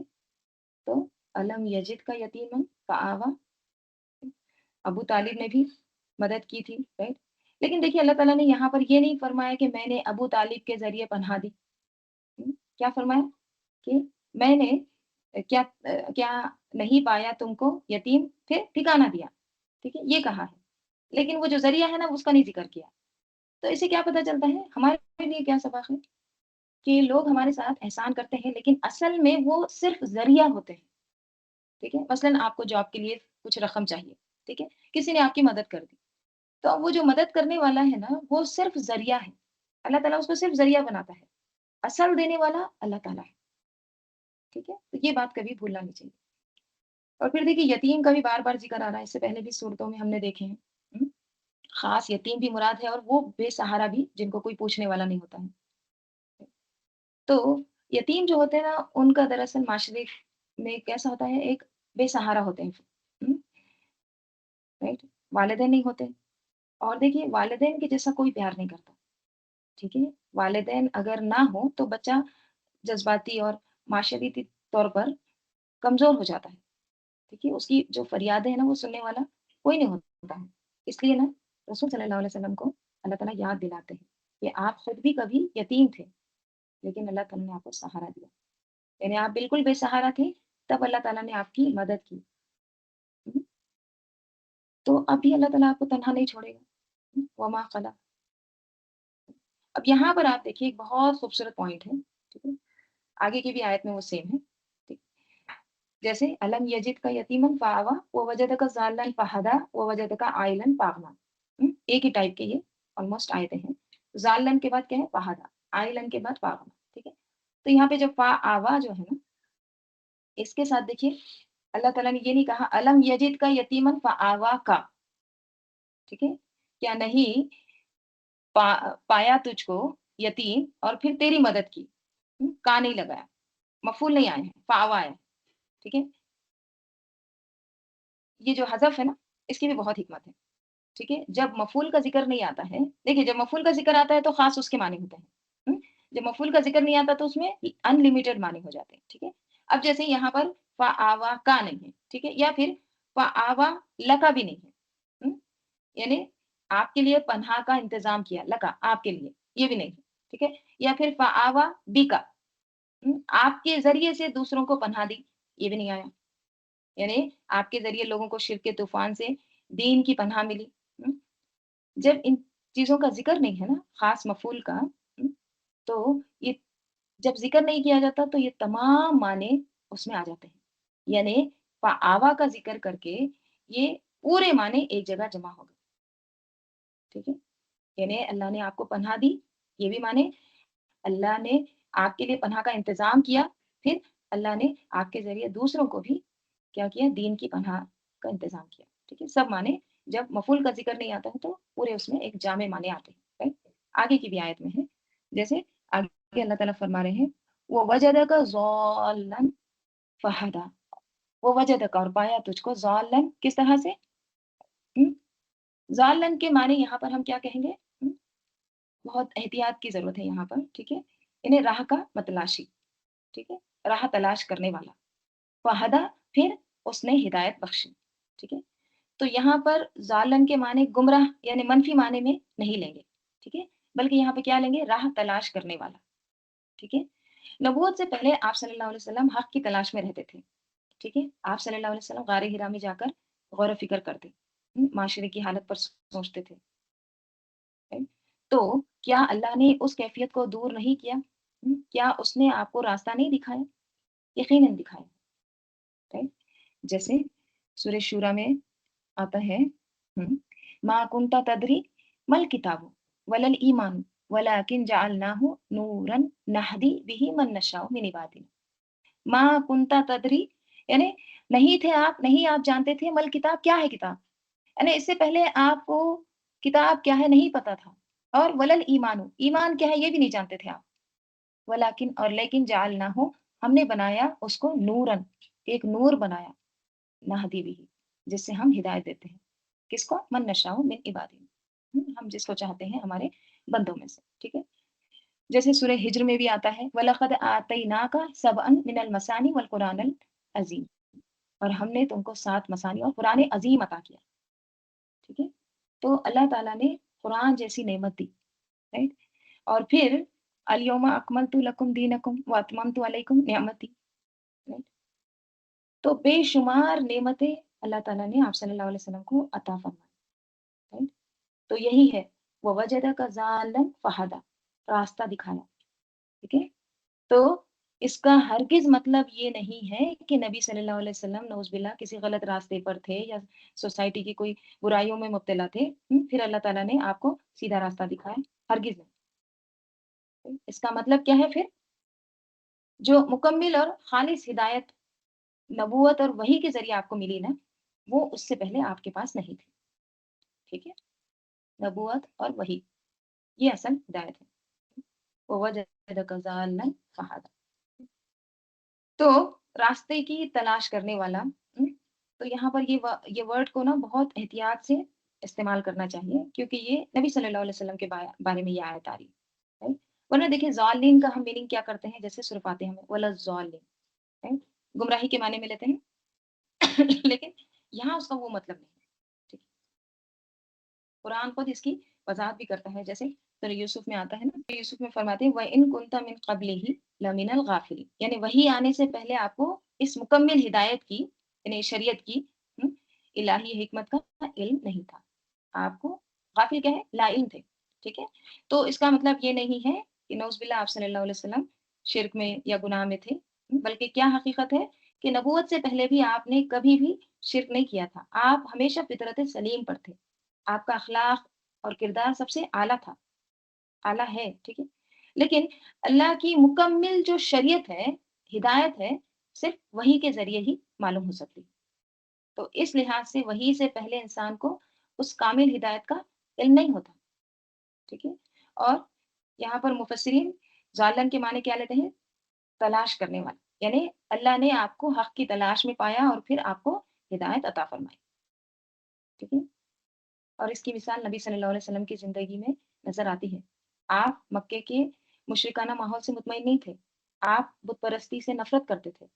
तो अलम यजिद का यतीमन फ़आवा, अबू तालिब ने भी मदद की थी, राइट? लेकिन देखिए अल्लाह ताला ने यहाँ पर ये नहीं फरमाया कि मैंने अबू तालिब के ज़रिए पनाह दी। क्या फरमाया कि मैंने क्या नहीं पाया तुमको यतीम फिर ठिकाना दिया, ठीक है? ये कहा है। लेकिन वो जो ज़रिया है ना उसका नहीं ज़िक्र किया। तो इससे क्या पता चलता है हमारे लिए क्या सबक है कि लोग हमारे साथ एहसान करते हैं लेकिन असल में वो सिर्फ़ ज़रिया होते हैं, ठीक है? मसलन आपको जॉब के लिए कुछ रकम चाहिए, ठीक है? किसी ने आपकी मदद कर दी। तो अब वो जो मदद करने वाला है ना, वो सिर्फ़ ज़रिया है। अल्लाह ताला उसको सिर्फ़ ज़रिया बनाता है। असल देने वाला अल्लाह ताला है, ठीक है? तो ये बात कभी भूलना नहीं चाहिए। और फिर देखिए यतीम का भी बार-बार ज़िक्र आ रहा है, इससे पहले भी सूरतों में हमने देखे हैं। हुँ? ख़ास यतीम भी मुराद है और वो बेसहारा भी जिनको कोई पूछने वाला नहीं होता है। तो यतीम जो होते हैं ना, उनका दरअसल माशरे में कैसा होता है, एक बेसहारा होते हैं। हुँ? राइट? वालिदैन नहीं होते और देखिए वालिदैन के जैसा कोई प्यार नहीं करता, ठीक है? वालिदैन अगर ना हो तो बच्चा जज़्बाती और माशरती तौर पर कमज़ोर हो जाता है, ठीक है? उसकी जो फ़रियादें हैं ना, वो सुनने वाला कोई नहीं होता है। इसलिए ना रसूल सल्लल्लाहु अलैहि वसल्लम को अल्लाह ताला याद दिलाते हैं कि आप खुद भी कभी यतीम थे, लेकिन अल्लाह ताला ने आपको सहारा दिया। यानी आप बिल्कुल बेसहारा थे, तब अल्लाह ताला ने आपकी मदद की। हुँ? तो अब भी अल्लाह ताला आपको तन्हा नहीं छोड़ेगा। वमा खला। अब यहाँ पर आप देखिए एक बहुत खूबसूरत पॉइंट है, ठीक है? आगे की भी आयत में वो सेम है, ठीक? जैसे अलम यजिद का यतीमन फ़आवा व वजदका ज़ाल्लन फ़हदा व वजदका आइलन फ़अग़ना। एक ही टाइप के ये ऑलमोस्ट आयतें हैं। ज़ाल्लन के बाद क्या है? फ़हदा, आइलन के बाद फ़अग़ना, ठीक है? तो यहाँ पे जो फ़आवा जो है ना, इसके साथ देखिए अल्लाह ताला ने ये नहीं कहा अलम यजिद का यतीमन फ़आवा का, ठीक है? क्या नहीं पाया तुझको यतीम और फिर तेरी मदद की। का नहीं लगाया, मफ़ूल नहीं आए हैं, फ़ावा आया है, ठीक है? ये जो हज़फ है ना, इसकी भी बहुत हिकमत है, ठीक है? जब मफ़ूल का ज़िक्र नहीं आता है देखिए जब मफ़ूल का ज़िक्र आता है तो ख़ास उसके माने होते हैं। जब मफ़ूल का ज़िक्र नहीं आता तो उसमें अनलिमिटेड माने हो जाते हैं, ठीक है? अब जैसे यहाँ पर फ़आवा का नहीं है, ठीक है? या फिर फ़आवा लका भी नहीं है। हुँ? यानी आपके लिए पनाह का इंतज़ाम किया, लका आपके लिए, ये भी नहीं है, ठीक है? या फिर फ़आवा बिका, आपके ज़रिए से दूसरों को पनाह दी, ये भी नहीं आया। यानी आपके ज़रिए लोगों को शिर्क के तूफ़ान से दीन की पनाह मिली। हुँ? जब इन चीज़ों का ज़िक्र नहीं है ना, ख़ास मफ़ूल का, तो ये जब ज़िक्र नहीं किया जाता तो ये तमाम माने उसमें आ जाते हैं। यानी फ़आवा का ज़िक्र करके ये पूरे माने एक जगह जमा हो गए, ठीक है? यानी अल्लाह ने आपको पनाह दी, ये भी माने अल्लाह ने आपके लिए पनाह का इंतज़ाम किया, फिर अल्लाह ने आपके ज़रिए दूसरों को भी क्या किया? दीन की पनाह का इंतज़ाम किया, ठीक है? सब माने जब मफ़ूल का ज़िक्र नहीं आता है तो पूरे उसमें एक जामे माने आते हैं, राइट? आगे की भी आयत में है, जैसे आगे अल्लाह ताला फरमा रहे हैं, "व वजदका ज़ाल्लन फ़हदा।" वो वजदका और पाया तुझको ज़ाल्लन किस तरह से? हुँ? ज़ाल्लन के माने यहाँ पर हम क्या कहेंगे? बहुत एहतियात की ज़रूरत है यहाँ पर, ठीक है? इन्हें राह का मतलाशी, ठीक है? राह तलाश करने वाला। फ़हदा फिर उसने हिदायत बख्शी, ठीक है? तो यहाँ पर ज़ालन के माने गुमराह यानी मनफ़ी माने में नहीं लेंगे, ठीक है? बल्कि यहाँ पे क्या लेंगे? राह तलाश करने वाला, ठीक है? नबूवत से पहले आप सल्लल्लाहु अलैहि वसल्लम हक़ की तलाश में रहते थे, ठीक है? आप सल्लल्लाहु अलैहि वसल्लम गारे हिरा में जाकर गौर व फ़िक्र करते, माशरे की हालत पर सोचते थे, राइट? तो क्या अल्लाह ने उस कैफ़ियत को दूर नहीं किया? क्या उसने आपको रास्ता नहीं दिखाया? यकीनन दिखाया, राइट? जैसे सूरह शूरा में आता है, मा कुंता तदरी मल किताबु वलल ईमानु वलाकिन जअलनाहु नूरन नहदी बिही मन नशाउ मिन इबादिना। मा कुंता तदरी यानी नहीं आप जानते थे मल किताब क्या है किताब? यानी इससे पहले आपको किताब क्या है नहीं पता था और वलल ईमानु ईमान क्या है ये भी नहीं जानते थे आप। वलाकिन और लेकिन जअलनाहु हमने बनाया उसको नूरन एक नूर बनाया, नहदी बिही, जिससे हम हिदायत देते हैं। किसको? मन नशाओ मिन इबादिना, हम जिसको चाहते हैं हमारे बंदों में से, ठीक है। जैसे सूरह हिज्र में भी आता है, वलक़द आतैनाका सबअन मिनल मसानी वल कुरानिल अज़ीम, और हमने तुमको 7 मसानी और कुरान अज़ीम अता किया, ठीक है। तो अल्लाह ताला ने कुरान जैसी नेमत दी, राइट। और फिर अल-यौमा अकमलतु लकुम दीनकुम व अतममतु अलैकुम निअमती, राइट। तो बेशुमार नेमतें अल्लाह ताला ने आप सल्लल्लाहु अलैहि वसल्लम को अता फरमाई, राइट। तो यही है, ववजदका ज़ाल्लन फहदा, रास्ता दिखाया, ठीक है। तो इसका हरगिज़ मतलब ये नहीं है कि नबी सल्लल्लाहु अलैहि वसल्लम नऊज़-बिल्लाह किसी गलत रास्ते पर थे या सोसाइटी की कोई बुराइयों में मुब्तला थे, फिर अल्लाह ताला ने आपको सीधा रास्ता दिखाया, हरगिज़ नहीं। इसका मतलब क्या है फिर? जो मुकम्मिल और खालिस हिदायत नबूवत और वही के ज़रिए आपको मिली ना, वो उससे पहले आपके पास नहीं थी, ठीक है? नबूवत और वही, ये असल हिदायत है। ववजदका ज़ाल्लन फहदा। तो रास्ते की तलाश करने वाला, तो यहाँ पर ये वर्ड को ना बहुत एहतियात से इस्तेमाल करना चाहिए, क्योंकि ये नबी सल्लल्लाहु अलैहि वसल्लम के बारे में ये आयत आ रही है, राइट। वरना देखिए ज़ालिन का हम मीनिंग क्या करते हैं, जैसे सूरह फातिहा में वला ज़ालिन, राइट, गुमराही के माने में लेते हैं। लेकिन यहाँ उसका वो मतलब नहीं है, ठीक है। कुरान खुद इसकी वज़ाहत भी करता है, जैसे सूरह यूसुफ में आता है ना, तो यूसुफ में फरमाते हैं व इन कुंता मिन क़ब्लिही लमिनल गाफ़िलीन, यानी वही आने से पहले आपको इस मुकम्मिल हिदायत की, यानी शरीयत की, हुँ, इलाही हिकमत का इल्म नहीं था। आपको गाफ़िल क्या है? लाइल थे, ठीक है? तो इसका मतलब ये नहीं है कि नऊज़-बिल्लाह आप सल्लल्लाहु अलैहि वसल्लम शिर्क में या गुनाह में थे, बल्कि क्या हकीकत है कि नबूवत से पहले भी आपने कभी भी शिर्क नहीं किया था। आप हमेशा फ़ितरत सलीम पर थे। आपका अखलाक और किरदार सबसे आला था, आला है, ठीक है? लेकिन अल्लाह की मुकम्मिल जो शरीयत है, हिदायत है, सिर्फ़ वही के ज़रिए ही मालूम हो सकती है। तो इस लिहाज से वही से पहले इंसान को उस कामिल हिदायत का इल्म नहीं होता, ठीक है? और यहाँ पर मुफस्सिरीन ज़ालिम के माने क्या लेते हैं? तलाश करने वाला, यानी अल्लाह ने आपको हक़ की तलाश में पाया और फिर आपको हिदायत अता फ़रमाई, ठीक है? और इसकी मिसाल नबी सल्लल्लाहु अलैहि वसल्लम की ज़िंदगी में नज़र आती है। आप मक्के के मुशरिकाना माहौल से मुतमईन नहीं थे। आप बुत परस्ती से नफ़रत करते थे।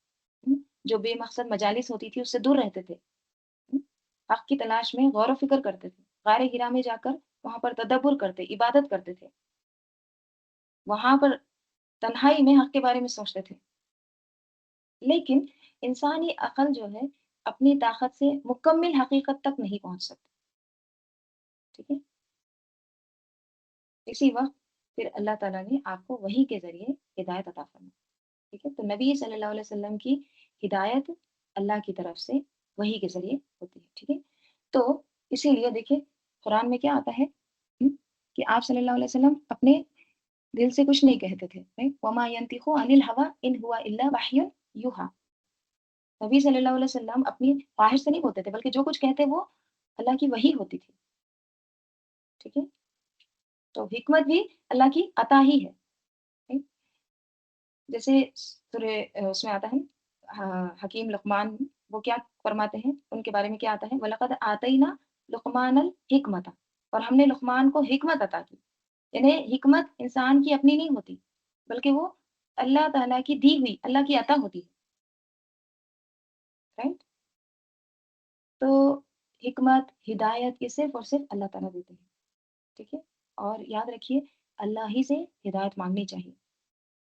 जो बेमकसद मजालिस होती थी उससे दूर रहते थे। हुँ, हक़ की तलाश में गौर व फ़िक्र करते थे। गारे हिरा में जाकर वहाँ पर तदब्बुर करते, इबादत करते थे। वहाँ पर तन्हाई में हक़ के बारे में सोचते थे। लेकिन इंसानी अक़ल जो है अपनी ताकत से मुकम्मिल हकीकत तक नहीं पहुँच सकती, ठीक है? इसी वक़्त फिर अल्लाह ताला ने आपको वही के ज़रिए हिदायत अता फरमाई, ठीक है? तो नबी सल्लल्लाहु अलैहि वसल्लम की हिदायत अल्लाह की तरफ से वही के ज़रिए होती है, ठीक है? तो इसीलिए देखिए कुरान में क्या आता है, हुँ, कि आप सल्लल्लाहु अलैहि वसल्लम अपने दिल से कुछ नहीं कहते थे, राइट? वमा यंतिक़ु अनिल हवा इन हुवा इल्ला वह्युन यूहा। नबी सल्लल्लाहु अलैहि वसल्लम अपनी ख्वाहिश से नहीं बोलते थे, बल्कि जो कुछ कहते वो अल्लाह की वही होती थी, ठीक है? तो हिकमत भी अल्लाह की अता ही है, राइट? जैसे उसमें आता है हकीम लुक़मान, वो क्या फरमाते हैं, उनके बारे में क्या आता है, वलक़द आतैना लुक़मानल हिकमता, और हमने लुक़मान को हिकमत अता की। यानी हिकमत इंसान की अपनी नहीं होती, बल्कि वो अल्लाह ताला की दी हुई, अल्लाह की अता होती है, राइट? तो हिकमत, हिदायत ये सिर्फ़ और सिर्फ़ अल्लाह ताला देते हैं, ठीक है? और याद रखिए अल्लाह ही से हिदायत माँगनी चाहिए।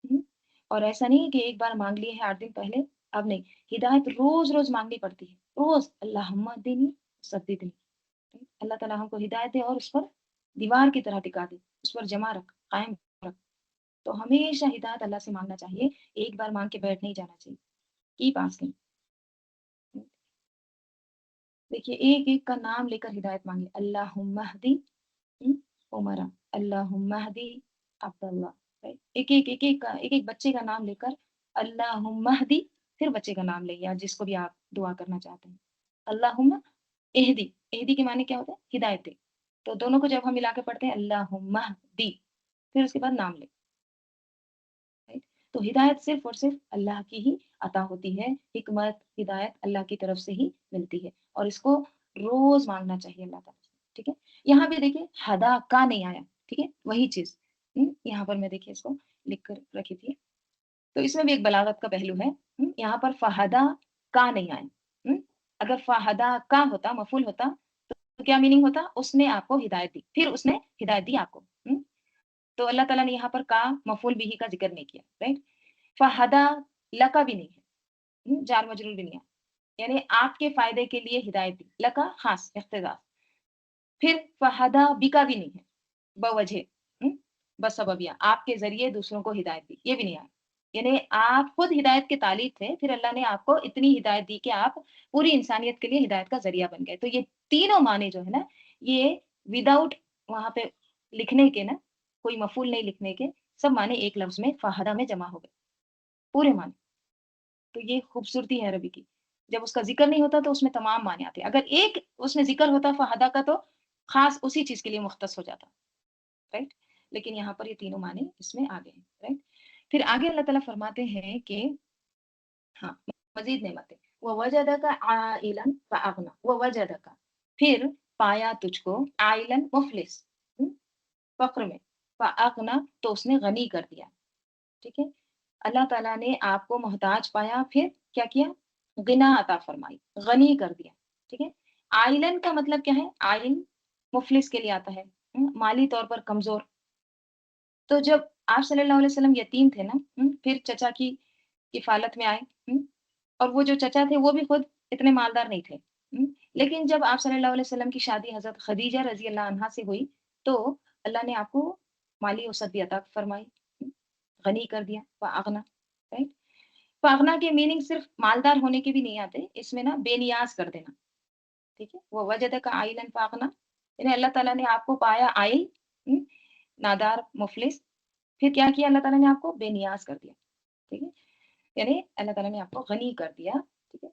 हुँ, और ऐसा नहीं है कि एक बार माँग लिए हैं 8 दिन पहले, अब नहीं। हिदायत रोज़-रोज़ माँगनी पड़ती है। रोज़ अल्लाहुम्मा हदिनी सद्दिदनी। अल्लाह ताला हमको हिदायत दे और उस पर दीवार की तरह टिका दे, उस पर जमा रख, कायम रख। तो हमेशा हिदायत अल्लाह से माँगना चाहिए, एक बार माँग के बैठ नहीं जाना चाहिए। Keep asking. देखिए एक-एक का नाम लेकर हिदायत माँगिए। अल्लाहुम्मा हदी उमरा, अल्लाहुम्मा हदी अब्दुल्लाह, राइट? एक-एक, एक-एक का, एक-एक बच्चे का नाम लेकर अल्लाहुम्मा हदी, फिर बच्चे का नाम लें या जिसको भी आप दुआ करना चाहते हैं। अल्लाहुम्मा इहदी, इहदी के माने क्या होता है? हिदायत दे। तो दोनों को जब हम मिला के पढ़ते हैं अल्लाहुम्मा हदी, फिर उसके बाद नाम लें, राइट? تو ہدایت صرف اور صرف اللہ کی ہی عطا ہوتی ہے، حکمت ہدایت اللہ کی طرف سے ہی ملتی ہے، اور اس کو روز مانگنا چاہیے اللہ تعالیٰ سے، ٹھیک ہے۔ یہاں بھی دیکھیے ہدا کا نہیں آیا، ٹھیک ہے، وہی چیز یہاں پر میں دیکھیے اس کو لکھ کر رکھی تھی، تو اس میں بھی ایک بلاغت کا پہلو ہے، یہاں پر فہدا کا نہیں آیا، اگر فہدا کا ہوتا مفعول ہوتا تو کیا میننگ ہوتا، اس نے آپ کو ہدایت دی، پھر اس نے ہدایت دی آپ کو، تو اللہ تعالیٰ نے یہاں پر کا مفعول بھی کا ذکر نہیں کیا، رائٹ۔ فہدا لکا بھی نہیں ہے، جار مجرور بھی نہیں ہے، یعنی آپ کے فائدے کے لیے ہدایت دی، لکا خاص اختصاص، پھر فہدا بکا بھی نہیں ہے، بوجہ بسببیہ، آپ کے ذریعے دوسروں کو ہدایت دی، یہ بھی نہیں آیا، یعنی آپ خود ہدایت کے طالب تھے، پھر اللہ نے آپ کو اتنی ہدایت دی کہ آپ پوری انسانیت کے لیے ہدایت کا ذریعہ بن گئے۔ تو یہ تینوں معنی جو ہے نا، یہ وداؤٹ وہاں پہ لکھنے کے نا، کوئی مفعول نہیں لکھنے کے، سب معنی ایک لفظ میں فہدہ میں جمع ہو گئے، پورے معنی۔ تو یہ خوبصورتی ہے عربی کی، جب اس کا ذکر نہیں ہوتا تو اس میں تمام معنی آتے ہیں، اگر ایک اس میں ذکر ہوتا فہدہ کا تو خاص اسی چیز کے لیے مختص ہو جاتا، رائٹ۔ لیکن یہاں پر یہ تینوں معنی اس میں آ گئے ہیں، رائٹ۔ پھر آگے اللہ تعالیٰ فرماتے ہیں کہ ہاں مزید نعمتیں، وَوَجَدَكَ عَائِلًا فَأَغْنَى، وَوَجَدَكَ پھر پایا تجھ کو، عائلن مفلس، فقر میں، فَأَغْنَى تو اس نے غنی کر دیا، ٹھیک ہے۔ اللہ تعالیٰ نے آپ کو محتاج پایا، پھر کیا کیا، غنا عطا فرمائی، غنی کر دیا، ٹھیک ہے۔ عائلن کا مطلب کیا ہے، عائل مفلس کے لیے آتا ہے، مالی طور پر کمزور۔ تو جب آپ صلی اللہ علیہ وسلم یتیم تھے نا، پھر چچا کی کفالت میں آئے، اور وہ جو چچا تھے وہ بھی خود اتنے مالدار نہیں تھے، لیکن جب آپ صلی اللہ علیہ وسلم کی شادی حضرت خدیجہ رضی اللہ عنہا سے ہوئی تو اللہ نے آپ کو مالی وسعت بھی عطا فرمائی، غنی کر دیا، فاغنا، رائٹ۔ فاغنا کے میننگ صرف مالدار ہونے کے بھی نہیں آتے، اس میں نا بے نیاز کر دینا، ٹھیک ہے۔ وہ وجد کا عائلن فاغنا، یعنی اللہ تعالیٰ نے آپ کو پایا عائل، نادار مفلس، پھر کیا کیا اللہ تعالیٰ نے آپ کو بے نیاز کر دیا، ٹھیک ہے، یعنی اللہ تعالیٰ نے آپ کو غنی کر دیا، ٹھیک ہے،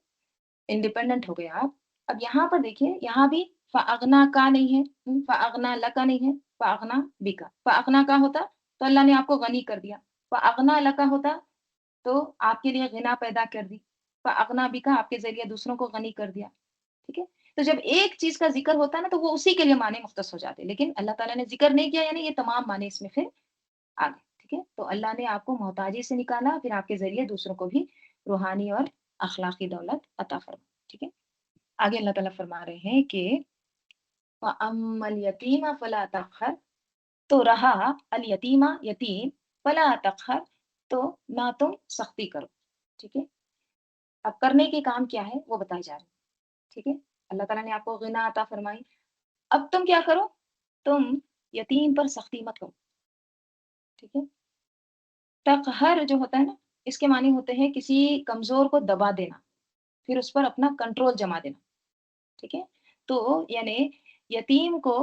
انڈیپینڈنٹ ہو گئے آپ۔ اب یہاں پر دیکھیے، یہاں بھی فاغنا کا نہیں ہے، فاغنا لکا نہیں ہے، فاغنا بکا، فاغنا کا ہوتا تو اللہ نے آپ کو غنی کر دیا، فاغنا لکا ہوتا تو آپ کے لیے غنا پیدا کر دی، فاغنا بکا آپ کے ذریعے دوسروں کو غنی کر دیا، ٹھیک ہے۔ تو جب ایک چیز کا ذکر ہوتا ہے نا تو وہ اسی کے لیے معنی مختص ہو جاتے ہیں، لیکن اللہ تعالیٰ نے ذکر نہیں کیا یعنی یہ تمام معنی اس میں پھر آ گئے، ٹھیک ہے۔ تو اللہ نے آپ کو محتاجی سے نکالا، پھر آپ کے ذریعے دوسروں کو بھی روحانی اور اخلاقی دولت عطا فرما، ٹھیک ہے۔ آگے اللہ تعالیٰ فرما رہے ہیں کہ وَأَمَّا الْيَتِيمَ فَلَا تَقْهَرْ، تو رہا الیتیمہ یتیم، فلا تقہر تو نہ تم سختی کرو، ٹھیک ہے۔ اب کرنے کے کام کیا ہے وہ بتائے جا رہے ہیں، ٹھیک ہے۔ اللہ تعالیٰ نے آپ کو غنا عطا فرمائی، اب تم کیا کرو، تم یتیم پر سختی مت کرو، ٹھیک ہے۔ تقہر جو ہوتا ہے نا، اس کے معنی ہوتے ہیں کسی کمزور کو دبا دینا، پھر اس پر اپنا کنٹرول جما دینا، ٹھیک ہے۔ تو یعنی یتیم کو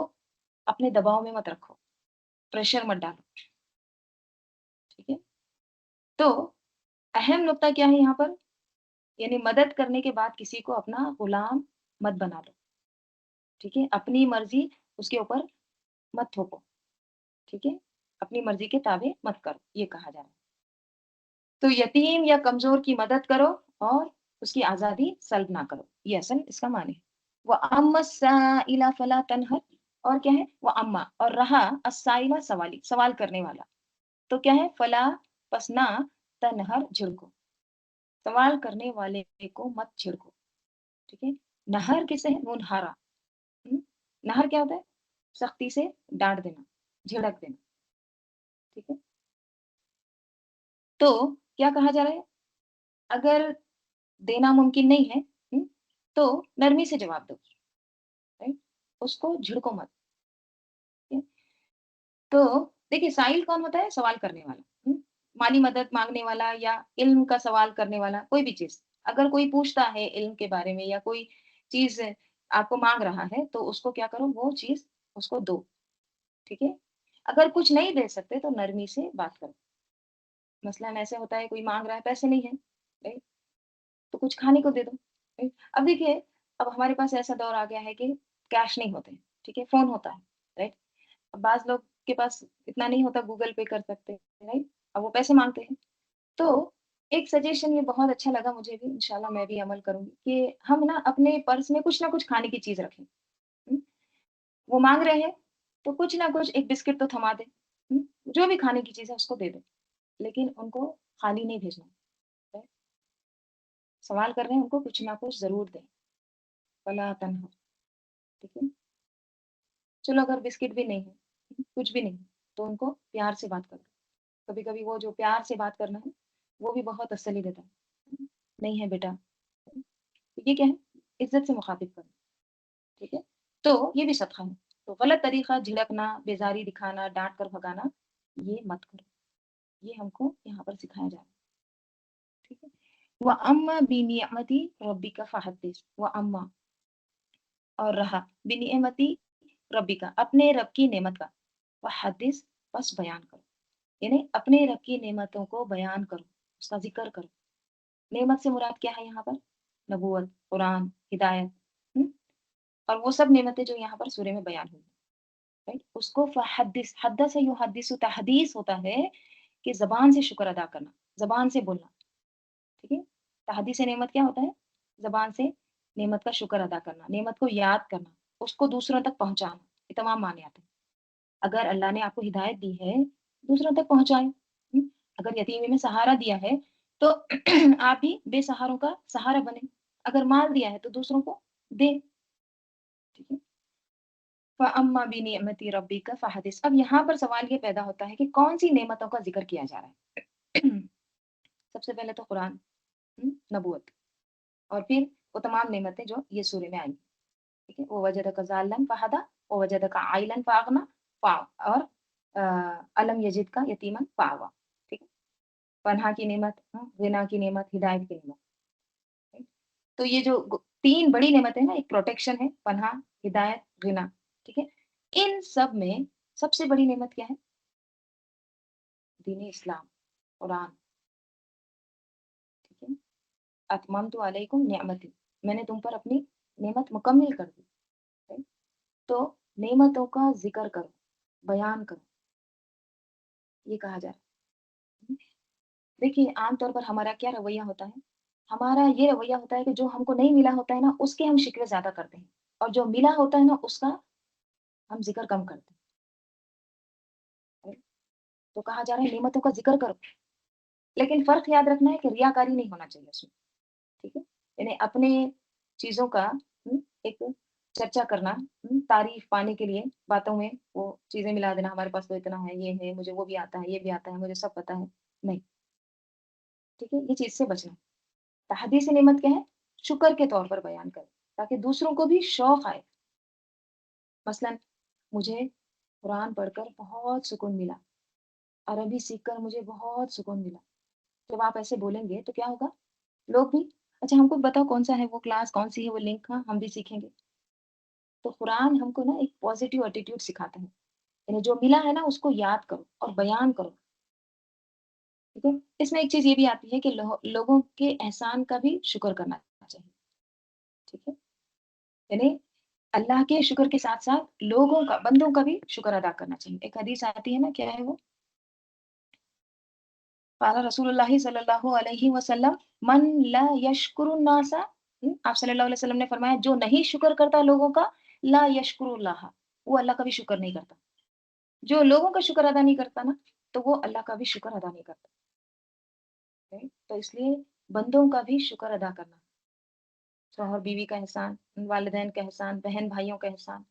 اپنے دباؤ میں مت رکھو، پریشر مت ڈالو، ٹھیک ہے۔ تو اہم نقطہ کیا ہے یہاں پر، یعنی مدد کرنے کے بعد کسی کو اپنا غلام مت بنا لو، ٹھیک ہے، اپنی مرضی اس کے اوپر مت تھوپو، ٹھیک ہے، اپنی مرضی کے تابع مت کرو، یہ کہا جا رہا ہے۔ تو یتیم یا کمزور کی مدد کرو اور اس کی آزادی سلب نہ کرو، یہ اصل اس کا معنی ہے۔ وَأَمَّا السَّائِلَ فَلَا تَنْهَرْ، اور کیا ہے، وَأَمَّا اور رہا السَّائِلَ سوالی، سوال کرنے والا، تو کیا ہے، فلا پس نہ، تنہر جھڑکو، سوال کرنے والے کو مت چھڑکو، ٹھیک ہے۔ نہر کسے ہے، منہارا، نہر کیا ہوتا ہے، سختی سے ڈانٹ دینا، جھڑک دینا، ٹھیک ہے۔ تو کیا کہا جا رہا ہے، اگر دینا ممکن نہیں ہے تو نرمی سے جواب دو، right؟ اس کو جھڑکو مت، ٹھیک ہے؟ تو دیکھیے سائل کون ہوتا ہے، سوال کرنے والا، مالی مدد مانگنے والا یا علم کا سوال کرنے والا، کوئی بھی چیز اگر کوئی پوچھتا ہے علم کے بارے میں یا کوئی چیز آپ کو مانگ رہا ہے تو اس کو کیا کرو، وہ چیز اس کو دو، ٹھیک ہے۔ اگر کچھ نہیں دے سکتے تو نرمی سے بات کرو، مثلاً ایسے ہوتا ہے کوئی مانگ رہا ہے، پیسے نہیں ہے، تو کچھ کھانے کو دے دو، اب دیکھیے اب ہمارے پاس ایسا دور آ گیا ہے کہ کیش نہیں ہوتے، ٹھیک ہے، فون ہوتا ہے، رائٹ۔ اب بعض لوگ کے پاس اتنا نہیں ہوتا گوگل پے کر سکتے، رائٹ، اب وہ پیسے مانگتے ہیں، تو ایک سجیشن یہ بہت اچھا لگا مجھے بھی، انشاءاللہ میں بھی عمل کروں گی کہ ہم نا اپنے پرس میں کچھ نہ کچھ کھانے کی چیز رکھیں۔ ہم، وہ مانگ رہے ہیں تو کچھ نہ کچھ ایک بسکٹ تو تھما دیں۔ ہم، جو بھی کھانے کی چیز ہے اس کو دے دیں، لیکن ان کو خالی نہیں بھیجنا ہے۔ سوال کر رہے ہیں ان کو کچھ نہ کچھ ضرور دیں، فلا تنہا، ٹھیک ہے؟ چلو اگر بسکٹ بھی نہیں ہے، کچھ بھی نہیں، تو ان کو پیار سے بات کرو۔ کبھی کبھی وہ جو پیار سے بات کرنا ہے وہ بھی بہت تسلی دیتا ہے۔ نہیں ہے بیٹا، یہ کیا ہے؟ عزت سے مخاطب کرنا، ٹھیک ہے؟ تو یہ بھی صدقہ ہے۔ تو غلط طریقہ جھڑکنا، بیزاری دکھانا، ڈانٹ کر بھگانا، یہ مت کرو۔ یہ ہم کو یہاں پر سکھایا جا رہا ہے، ٹھیک ہے؟ وَأَمَّا بِنِعْمَةِ رَبِّكَ فَحَدِّثْ، وَأَمَّا اور رہا، بِنِعْمَةِ رَبِّكَ اپنے رب کی نعمت کا، فَحَدِّثْ بس بیان کرو، یعنی اپنے رب کی نعمتوں کو بیان کرو، اس کا ذکر کرو۔ نعمت سے مراد کیا ہے یہاں پر؟ نبوت، قرآن، ہدایت، ہم؟ اور وہ سب نعمتیں جو یہاں پر سورہ میں بیان ہوئی ہیں، right؟ اس کو فحدث، حدث یحدث، تحدیث ہوتا ہے کہ زبان سے شکر ادا کرنا، زبان سے بولنا، ٹھیک ہے؟ تحدیث نعمت کیا ہوتا ہے؟ زبان سے نعمت کا شکر ادا کرنا، نعمت کو یاد کرنا، اس کو دوسروں تک پہنچانا، یہ تمام معنی آتے ہیں۔ اگر اللہ نے آپ کو ہدایت دی ہے، دوسروں تک پہنچائیں۔ اگر یتیمی میں سہارا دیا ہے تو آپ بھی بے سہاروں کا سہارا بنے۔ اگر مال دیا ہے تو دوسروں کو دیں، ٹھیک ہے؟ فَأَمَّا بِنِعْمَةِ رَبِّكَ فَحَدِثْ، اب یہاں پر سوال یہ پیدا ہوتا ہے کہ کون سی نعمتوں کا ذکر کیا جا رہا ہے؟ سب سے پہلے تو قرآن، نبوت، اور پھر وہ تمام نعمتیں جو یہ سورہ میں آئیں، ٹھیک ہے؟ وَوَجَدَكَ ضَالًّا فَهَدَىٰ وَوَجَدَكَ عَائِلًا فَأَغْنَىٰ، اور أَلَمْ يَجِدْكَ يَتِيمًا فَآوَىٰ، ٹھیک ہے؟ پناہ کی نعمت، غنا کی نعمت، ہدایت کی نعمت، ٹھیک؟ تو یہ جو تین بڑی نعمتیں ہیں نا، ایک پروٹیکشن ہے، پناہ، ہدایت، غنا، ٹھیک ہے؟ ان سب میں سب سے بڑی نعمت کیا ہے؟ دین اسلام، قرآن، ٹھیک ہے؟ اتممت علیکم نعمتی، میں نے تم پر اپنی نعمت مکمل کر دی، ٹھیک؟ تو نعمتوں کا ذکر کرو، بیان کرو، یہ کہا جا رہا ہے۔ دیکھیے عام طور پر ہمارا کیا رویہ ہوتا ہے؟ ہمارا یہ رویہ ہوتا ہے کہ جو ہم کو نہیں ملا ہوتا ہے نا اس کے ہم شکوے زیادہ کرتے ہیں، اور جو ملا ہوتا ہے نا اس کا ہم ذکر کم کرتے ہیں۔ تو کہا جا رہا ہے نعمتوں کا ذکر کرو، لیکن فرق یاد رکھنا ہے کہ ریاکاری نہیں ہونا چاہیے اس میں، ٹھیک ہے؟ یعنی اپنے چیزوں کا ایک چرچا کرنا، تعریف پانے کے لیے باتوں میں وہ چیزیں ملا دینا، ہمارے پاس تو اتنا ہے، یہ ہے، مجھے وہ بھی آتا ہے، یہ بھی آتا ہے، مجھے سب پتا ہے، نہیں، ٹھیک ہے؟ یہ چیز سے بچنا۔ تحدیث نعمت کیا ہے؟ شکر کے طور پر بیان کریں تاکہ دوسروں کو بھی شوق آئے۔ مثلا مجھے قرآن پڑھ کر بہت سکون ملا، عربی سیکھ کر مجھے بہت سکون ملا، جب آپ ایسے بولیں گے تو کیا ہوگا؟ لوگ بھی اچھا ہم کو بتاؤ کون سا ہے وہ کلاس، کون سی ہے وہ لنک، ہاں ہم بھی سیکھیں گے۔ تو قرآن ہم کو نا ایک پازیٹیو ایٹیٹیوڈ سکھاتا ہے، یعنی جو ملا ہے نا اس کو یاد کرو اور بیان کرو، ٹھیک ہے؟ اس میں ایک چیز یہ بھی آتی ہے کہ لوگوں کے احسان کا بھی شکر کرنا چاہیے، ٹھیک ہے؟ یعنی اللہ کے شکر کے ساتھ ساتھ لوگوں کا، بندوں کا بھی شکر ادا کرنا چاہیے۔ ایک حدیث آتی ہے نا، کیا ہے وہ؟ قال رسول اللہ صلی اللہ علیہ وسلم من لا یشکر الناس، آپ صلی اللہ علیہ وسلم نے فرمایا جو نہیں شکر کرتا لوگوں کا، لا یشکر اللہ، وہ اللہ کا بھی شکر نہیں کرتا۔ جو لوگوں کا شکر ادا نہیں کرتا نا تو وہ اللہ کا بھی شکر ادا نہیں کرتا، right؟ تو اس لیے بندوں کا بھی شکر ادا کرنا، شوہر بیوی کا احسان، والدین کا احسان، بہن بھائیوں کا احسان،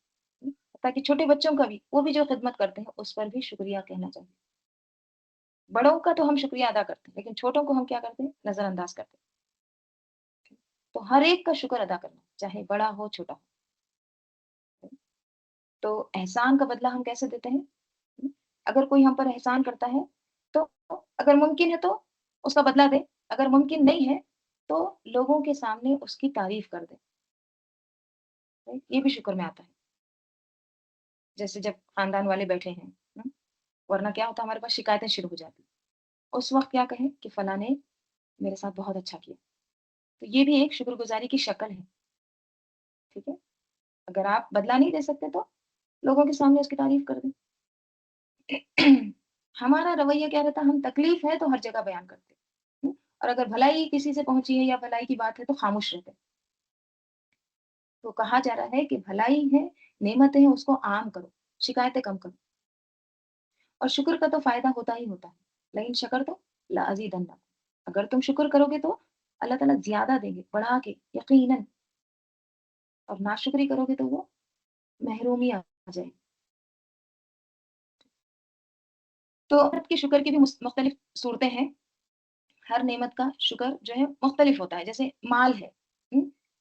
تاکہ چھوٹے بچوں کا بھی، وہ بھی جو خدمت کرتے ہیں اس پر بھی شکریہ کہنا چاہیے۔ بڑوں کا تو ہم شکریہ ادا کرتے ہیں لیکن چھوٹوں کو ہم کیا کرتے ہیں؟ نظر انداز کرتے ہیں۔ تو ہر ایک کا شکر ادا کرنا، چاہے بڑا ہو چھوٹا ہو۔ تو احسان کا بدلہ ہم کیسے دیتے ہیں؟ اگر کوئی ہم پر احسان کرتا ہے تو اگر ممکن ہے تو اس کا بدلہ دے، اگر ممکن نہیں ہے تو لوگوں کے سامنے اس کی تعریف کر دے، یہ بھی شکر میں آتا ہے۔ جیسے جب خاندان والے بیٹھے ہیں، ورنہ کیا ہوتا ہے ہمارے پاس شکایتیں شروع ہو جاتی، اس وقت کیا کہیں کہ فلاں نے میرے ساتھ بہت اچھا کیا، تو یہ بھی ایک شکر گزاری کی شکل ہے، ٹھیک ہے؟ اگر آپ بدلہ نہیں دے سکتے تو لوگوں کے سامنے اس کی تعریف کر دیں۔ ہمارا رویہ کیا رہتا ہے؟ ہم تکلیف ہے تو ہر جگہ بیان کرتے ہیں، اور اگر بھلائی کسی سے پہنچی ہے یا بھلائی کی بات ہے تو خاموش رہتے ہیں۔ تو کہا جا رہا ہے کہ بھلائی ہے، نعمتیں ہیں، اس کو عام کرو، شکایتیں کم کرو، اور شکر کا تو فائدہ ہوتا ہی ہوتا ہے، لیکن شکر تو لازیدنکم، اگر تم شکر کرو گے تو اللہ تعالیٰ زیادہ دیں گے بڑھا کے یقیناً، اور ناشکری کرو گے تو وہ محرومی آ جائے گی۔ تو نعمت کے شکر کی بھی مختلف صورتیں ہیں، ہر نعمت کا شکر جو ہے مختلف ہوتا ہے، جیسے مال ہے،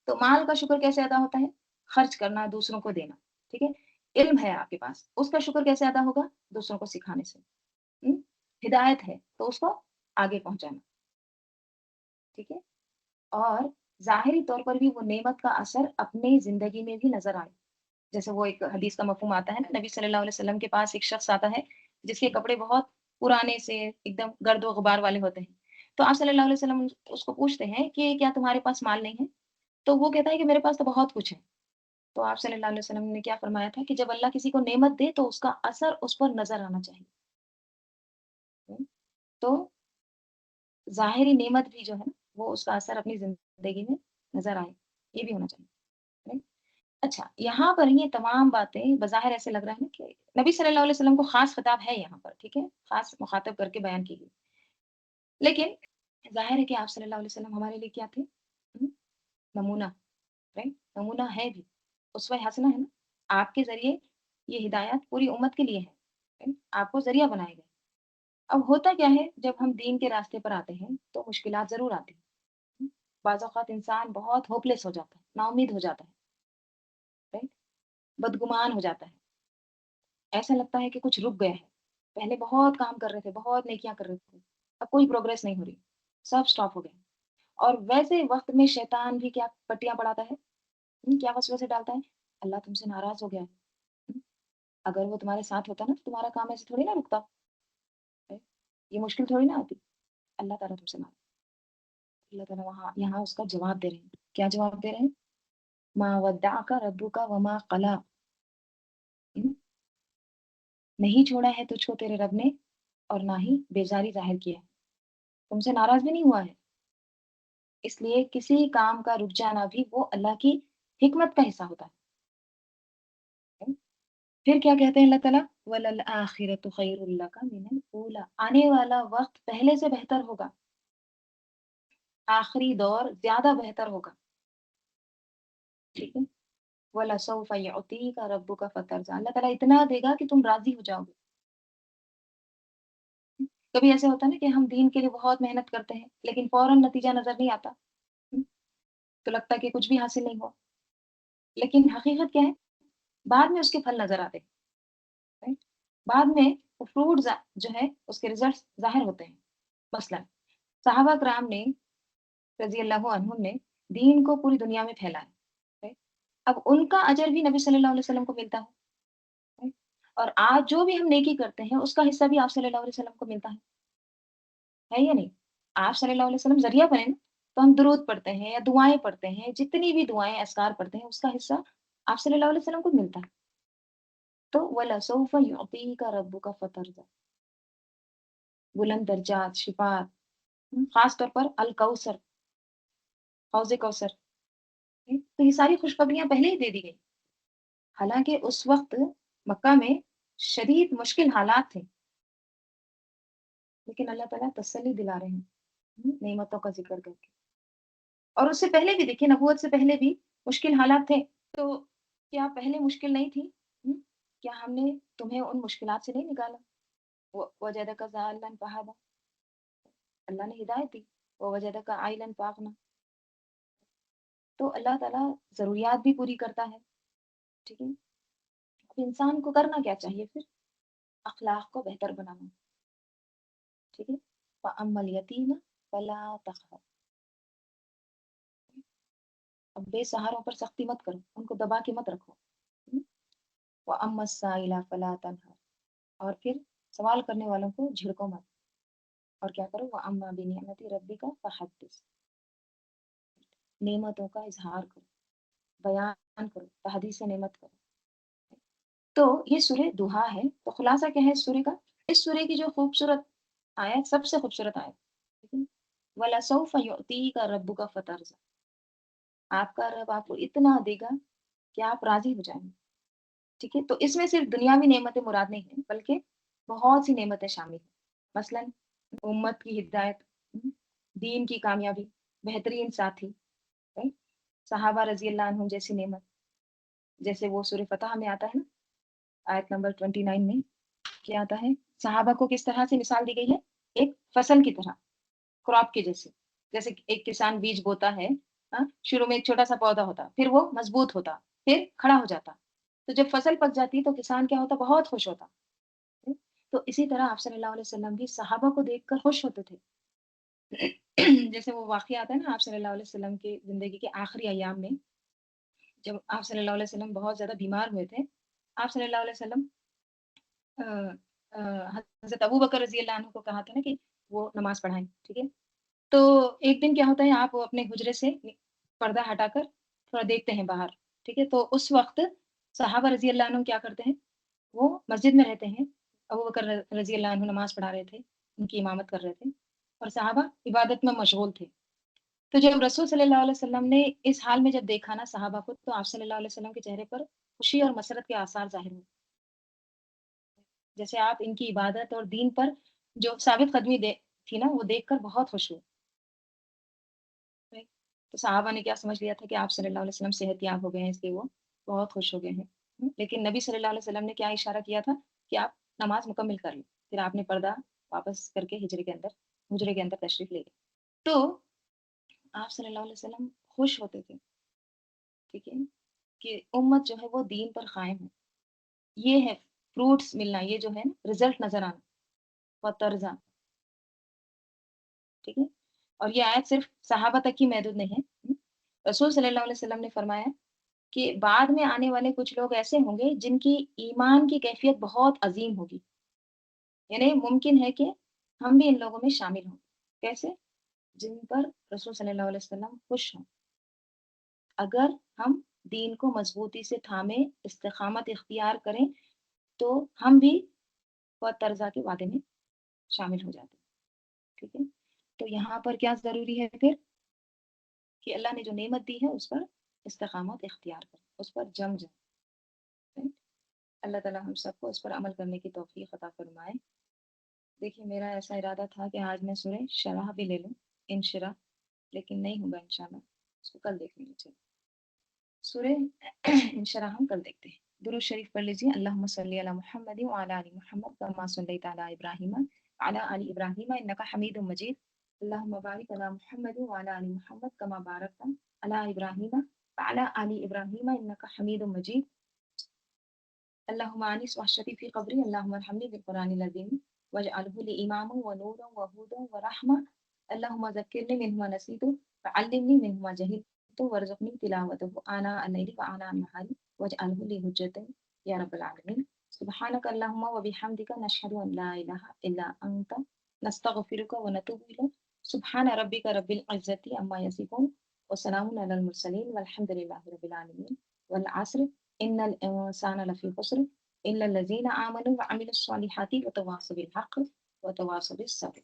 تو مال کا شکر کیسے ادا ہوتا ہے؟ خرچ کرنا، دوسروں کو دینا، ٹھیک ہے؟ علم ہے آپ کے پاس، اس کا شکر کیسے ادا ہوگا؟ دوسروں کو سکھانے سے، ہم؟ ہدایت ہے تو اس کو آگے پہنچانا، ٹھیک ہے؟ اور ظاہری طور پر بھی وہ نعمت کا اثر اپنی زندگی میں بھی نظر آئے، جیسے وہ ایک حدیث کا مفہوم آتا ہے نا، نبی صلی اللہ علیہ وسلم کے پاس ایک شخص آتا ہے جس کے کپڑے بہت پرانے سے ایک دم گرد و غبار والے ہوتے ہیں، تو آپ صلی اللہ علیہ وسلم اس کو پوچھتے ہیں کہ کیا تمہارے پاس مال نہیں ہے؟ تو وہ کہتا ہے کہ میرے پاس تو بہت کچھ ہے۔ تو آپ صلی اللہ علیہ وسلم نے کیا فرمایا تھا کہ جب اللہ کسی کو نعمت دے تو اس کا اثر اس پر نظر آنا چاہیے۔ تو ظاہری نعمت بھی جو ہے نا وہ اس کا اثر اپنی زندگی میں نظر آئے، یہ بھی ہونا چاہیے۔ اچھا، یہاں پر یہ تمام باتیں بظاہر ایسے لگ رہا ہے نا کہ نبی صلی اللہ علیہ وسلم کو خاص خطاب ہے یہاں پر، ٹھیک ہے، خاص مخاطب کر کے بیان کی گئی، لیکن ظاہر ہے کہ آپ صلی اللہ علیہ وسلم ہمارے لیے کیا تھے؟ ہم؟ نمونہ، رائٹ، نمونہ ہے بھی، اسوہ حسنہ ہے نا، آپ کے ذریعے یہ ہدایت پوری امت کے لیے ہے، right؟ آپ کو ذریعہ بنائے گئے۔ اب ہوتا کیا ہے جب ہم دین کے راستے پر آتے ہیں تو مشکلات ضرور آتی ہیں، بعض اوقات انسان بہت ہوپلیس ہو جاتا ہے، نا امید ہو جاتا ہے، right؟ بدگمان ہو جاتا ہے، ایسا لگتا ہے کہ کچھ رک گیا ہے، پہلے بہت کام کر رہے تھے، بہت نیکیاں کر رہے تھے، اب کوئی پروگریس نہیں ہو رہی، سب سٹاپ ہو گیا، اور ویسے وقت میں شیطان بھی کیا پٹیاں پڑھاتا ہے، کیا وسوسے ڈالتا ہے؟ اللہ تم سے ناراض ہو گیا ہے، ہم، اگر وہ تمہارے ساتھ ہوتا نا تو تمہارا کام ایسے تھوڑی نہ رکتا، right؟ یہ مشکل تھوڑی نہ آتی، اللہ تعالیٰ تم سے ناراض، اللہ تعالیٰ وہاں یہاں اس کا جواب دے رہے ہیں، کیا جواب دے رہے ہیں؟ ما ودعک ربک وما قلی، نہیں چھوڑا ہے تجھ کو تیرے رب نے اور نہ ہی بیزاری ظاہر کیا ہے، تم سے ناراض بھی نہیں ہوا ہے، اس لیے کسی کام کا رک جانا بھی وہ اللہ کی حکمت کا حصہ ہوتا ہے۔ پھر کیا کہتے ہیں اللہ تعالیٰ؟ وَلَلْآخِرَةُ خَيْرٌ لَكَ مِنَ الْأُولَىٰ، آنے والا وقت پہلے سے بہتر ہوگا، آخری دور زیادہ بہتر ہوگا، ٹھیک ہے؟ وَلَسَوْفَ يُعْطِيكَ رَبُّكَ فَتَرْضَىٰ، اللہ تعالیٰ اتنا دے گا کہ تم راضی ہو جاؤ گے۔ کبھی ایسے ہوتا ہے نا کہ ہم دین کے لیے بہت محنت کرتے ہیں لیکن فوراً نتیجہ نظر نہیں آتا، تو لگتا ہے کہ کچھ بھی حاصل نہیں ہوا، لیکن حقیقت کیا ہے؟ بعد میں اس کے پھل نظر آتے ہیں، right؟ بعد میں وہ فروٹ جو ہے اس کے ریزلٹس ظاہر ہوتے ہیں، مثلا صحابہ کرام نے رضی اللہ عنہم نے دین کو پوری دنیا میں پھیلایا، right؟ اب ان کا اجر بھی نبی صلی اللہ علیہ وسلم کو ملتا ہے، right؟ اور آج جو بھی ہم نیکی کرتے ہیں اس کا حصہ بھی آپ صلی اللہ علیہ وسلم کو ملتا ہے یا نہیں؟ آپ صلی اللہ علیہ وسلم ذریعہ بنے نا، تو ہم درود پڑھتے ہیں یا دعائیں پڑھتے ہیں، جتنی بھی دعائیں اذکار پڑھتے ہیں اس کا حصہ آپ صلی اللہ علیہ وسلم کو ملتا ہے۔ تو وَلَسَوْفَ يُعْطِيكَ رَبُّكَ فَتَرْضَىٰ، بلند درجات، شفاعت، خاص طور پر الکوثر، حوض کوثر، تو یہ ساری خوشخبریاں پہلے ہی دے دی گئی، حالانکہ اس وقت مکہ میں شدید مشکل حالات تھے، لیکن اللہ تعالیٰ تسلی دلا رہے ہیں نعمتوں کا ذکر کر کے، اور اس سے پہلے بھی دیکھیں، نبوت سے پہلے بھی مشکل حالات تھے، تو کیا پہلے مشکل نہیں تھی؟ کیا ہم نے تمہیں ان مشکلات سے نہیں نکالا؟ وجدک ضالًا فہدی، اللہ نے ہدایت دی، وجدک عائلاً فاغنی، تو اللہ تعالیٰ ضروریات بھی پوری کرتا ہے، ٹھیک ہے؟ اب انسان کو کرنا کیا چاہیے پھر؟ اخلاق کو بہتر بنانا، ٹھیک ہے؟ فَأَمَّا الْيَتِيمَ فَلَا تَقْهَرْ، اب بے سہاروں پر سختی مت کرو، ان کو دبا کے مت رکھو، وَأَمَّا السَّائِلَ فَلَا تَنْهَرْ، اور پھر سوال کرنے والوں کو جھڑکو مت، اور کیا کرو؟ وَأَمَّا بِنِعْمَةِ رَبِّكَ فَحَدِّثْ، نعمتوں کا اظہار کرو، بیان کرو، تحدیث نعمت کرو۔ تو یہ سورہ دوحا ہے، تو خلاصہ کیا ہے اس سورہ کا؟ اس سورہ کی جو خوبصورت آیت، سب سے خوبصورت آیت، ٹھیک ہے؟ وَلَسَوْفَ يُعْطِيكَ رَبُّكَ فَتَرْضَىٰ، آپ کا رب آپ کو اتنا دے گا کہ آپ راضی ہو جائیں گے، ٹھیک ہے؟ تو اس میں صرف دنیاوی نعمتیں مراد نہیں ہیں، بلکہ بہت سی نعمتیں شامل ہیں، مثلاً امت کی ہدایت، دین کی کامیابی، بہترین ساتھی، رائٹ؟ صحابہ رضی اللہ عنہم جیسی نعمت، جیسے وہ سورہ فتح میں آتا ہے نا، آیت نمبر 29 میں کیا آتا ہے؟ صحابہ کو کس طرح سے مثال دی گئی ہے؟ ایک فصل کی طرح، کراپ کے جیسے، جیسے ایک کسان بیج بوتا ہے، شروع میں ایک چھوٹا سا پودا ہوتا، پھر وہ مضبوط ہوتا، پھر کھڑا ہو جاتا، تو جب فصل پک جاتی تو کسان کیا ہوتا؟ بہت خوش ہوتا. تو اسی طرح آپ صلی اللہ علیہ وسلم بھی صحابہ کو دیکھ کر خوش ہوتے تھے. جیسے وہ واقعہ آتا ہے نا آپ صلی اللہ علیہ وسلم کی زندگی کے آخری ایام میں، جب آپ صلی اللہ علیہ وسلم بہت زیادہ بیمار ہوئے تھے، آپ صلی اللہ علیہ وسلم حضرت ابو بکر رضی اللہ عنہ کو کہا تھا نا کہ وہ نماز پڑھائیں، ٹھیک ہے؟ تو ایک دن کیا ہوتا ہے، آپ اپنے حجرے سے پردہ ہٹا کر تھوڑا دیکھتے ہیں باہر، ٹھیک ہے؟ تو اس وقت صحابہ رضی اللہ عنہ کیا کرتے ہیں، وہ مسجد میں رہتے ہیں، ابو بکر رضی اللہ عنہ نماز پڑھا رہے تھے، ان کی امامت کر رہے تھے، اور صحابہ عبادت میں مشغول تھے. تو جب رسول صلی اللہ علیہ وسلم نے اس حال میں جب دیکھا نا صحابہ کو، تو آپ صلی اللہ علیہ وسلم کے چہرے پر خوشی اور مسرت کے آثار ظاہر ہوئے، جیسے آپ ان کی عبادت اور دین پر جو ثابت قدمی تھی نا، وہ دیکھ کر بہت خوش ہوئے. تو صحابہ نے کیا سمجھ لیا تھا کہ آپ صلی اللہ علیہ وسلم صحت یاب ہو گئے ہیں، اس لیے وہ بہت خوش ہو گئے ہیں. لیکن نبی صلی اللہ علیہ وسلم نے کیا اشارہ کیا تھا کہ آپ نماز مکمل کر لیں. پھر آپ نے پردہ واپس کر کے حجرے کے اندر تشریف لے گئے. تو آپ صلی اللہ علیہ وسلم خوش ہوتے تھے، ٹھیک ہے، کہ امت جو ہے وہ دین پر قائم ہے. یہ ہے فروٹس ملنا، یہ جو ہے نا رزلٹ نظر آنا و طرزہ، ٹھیک ہے. اور یہ آیت صرف صحابہ تک ہی محدود نہیں ہے. رسول صلی اللہ علیہ وسلم نے فرمایا کہ بعد میں آنے والے کچھ لوگ ایسے ہوں گے جن کی ایمان کی کیفیت بہت عظیم ہوگی، یعنی ممکن ہے کہ ہم بھی ان لوگوں میں شامل ہوں. کیسے؟ جن پر رسول صلی اللہ علیہ وسلم خوش ہوں. اگر ہم دین کو مضبوطی سے تھامیں، استقامت اختیار کریں، تو ہم بھی بہت طرزہ کے وعدے میں شامل ہو جاتے ہیں، ٹھیک ہے. تو یہاں پر کیا ضروری ہے پھر؟ کہ اللہ نے جو نعمت دی ہے اس پر استقامت اختیار کریں، اس پر جم جائیں. اللہ تعالیٰ ہم سب کو اس پر عمل کرنے کی توفیق عطا فرمائے. دیکھیے میرا ایسا ارادہ تھا کہ آج میں سورہ شرح بھی لے لوں، انشرح، لیکن نہیں ہوگا انشاءاللہ، اس کو کل دیکھ لیں گے. سورہ انشرح ہم کل دیکھتے ہیں. درود شریف پڑھ لیجیے. اللہم صلی علی محمد وعلی آل محمد کما صلیت علی ابراہیم وعلی آل ابراہیم انک حمید مجید. اللہم بارک علی محمد وعلی آل محمد کما بارکت علی ابراہیم وعلی آل ابراہیم انک حمید مجید. اللہم آنس وحشتی فی قبری، اللہم ارحمنی بالقرآن العظیم واجعلہ لی اماما ونورا وہدا ورحمہ. اللہم ذکرنی منہ ما نسیت وعلمنی منہ ما جہلت وارزقنی تلاوتہ آناء اللیل وآناء النہار واجعلہ لی حجۃ یا رب العالمین. سبحانک اللہم وبحمدک نشہد ان لا الہ الا انت نستغفرک ونتوب الیک. سبحان ربک رب العزۃ عما یصفون وسلام علی المرسلین والحمد للہ رب العالمین. والعصر ان الانسان لفی خسر الا الذین آمنوا وعملوا الصالحات وتواصوا بالحق وتواصوا بالصبر.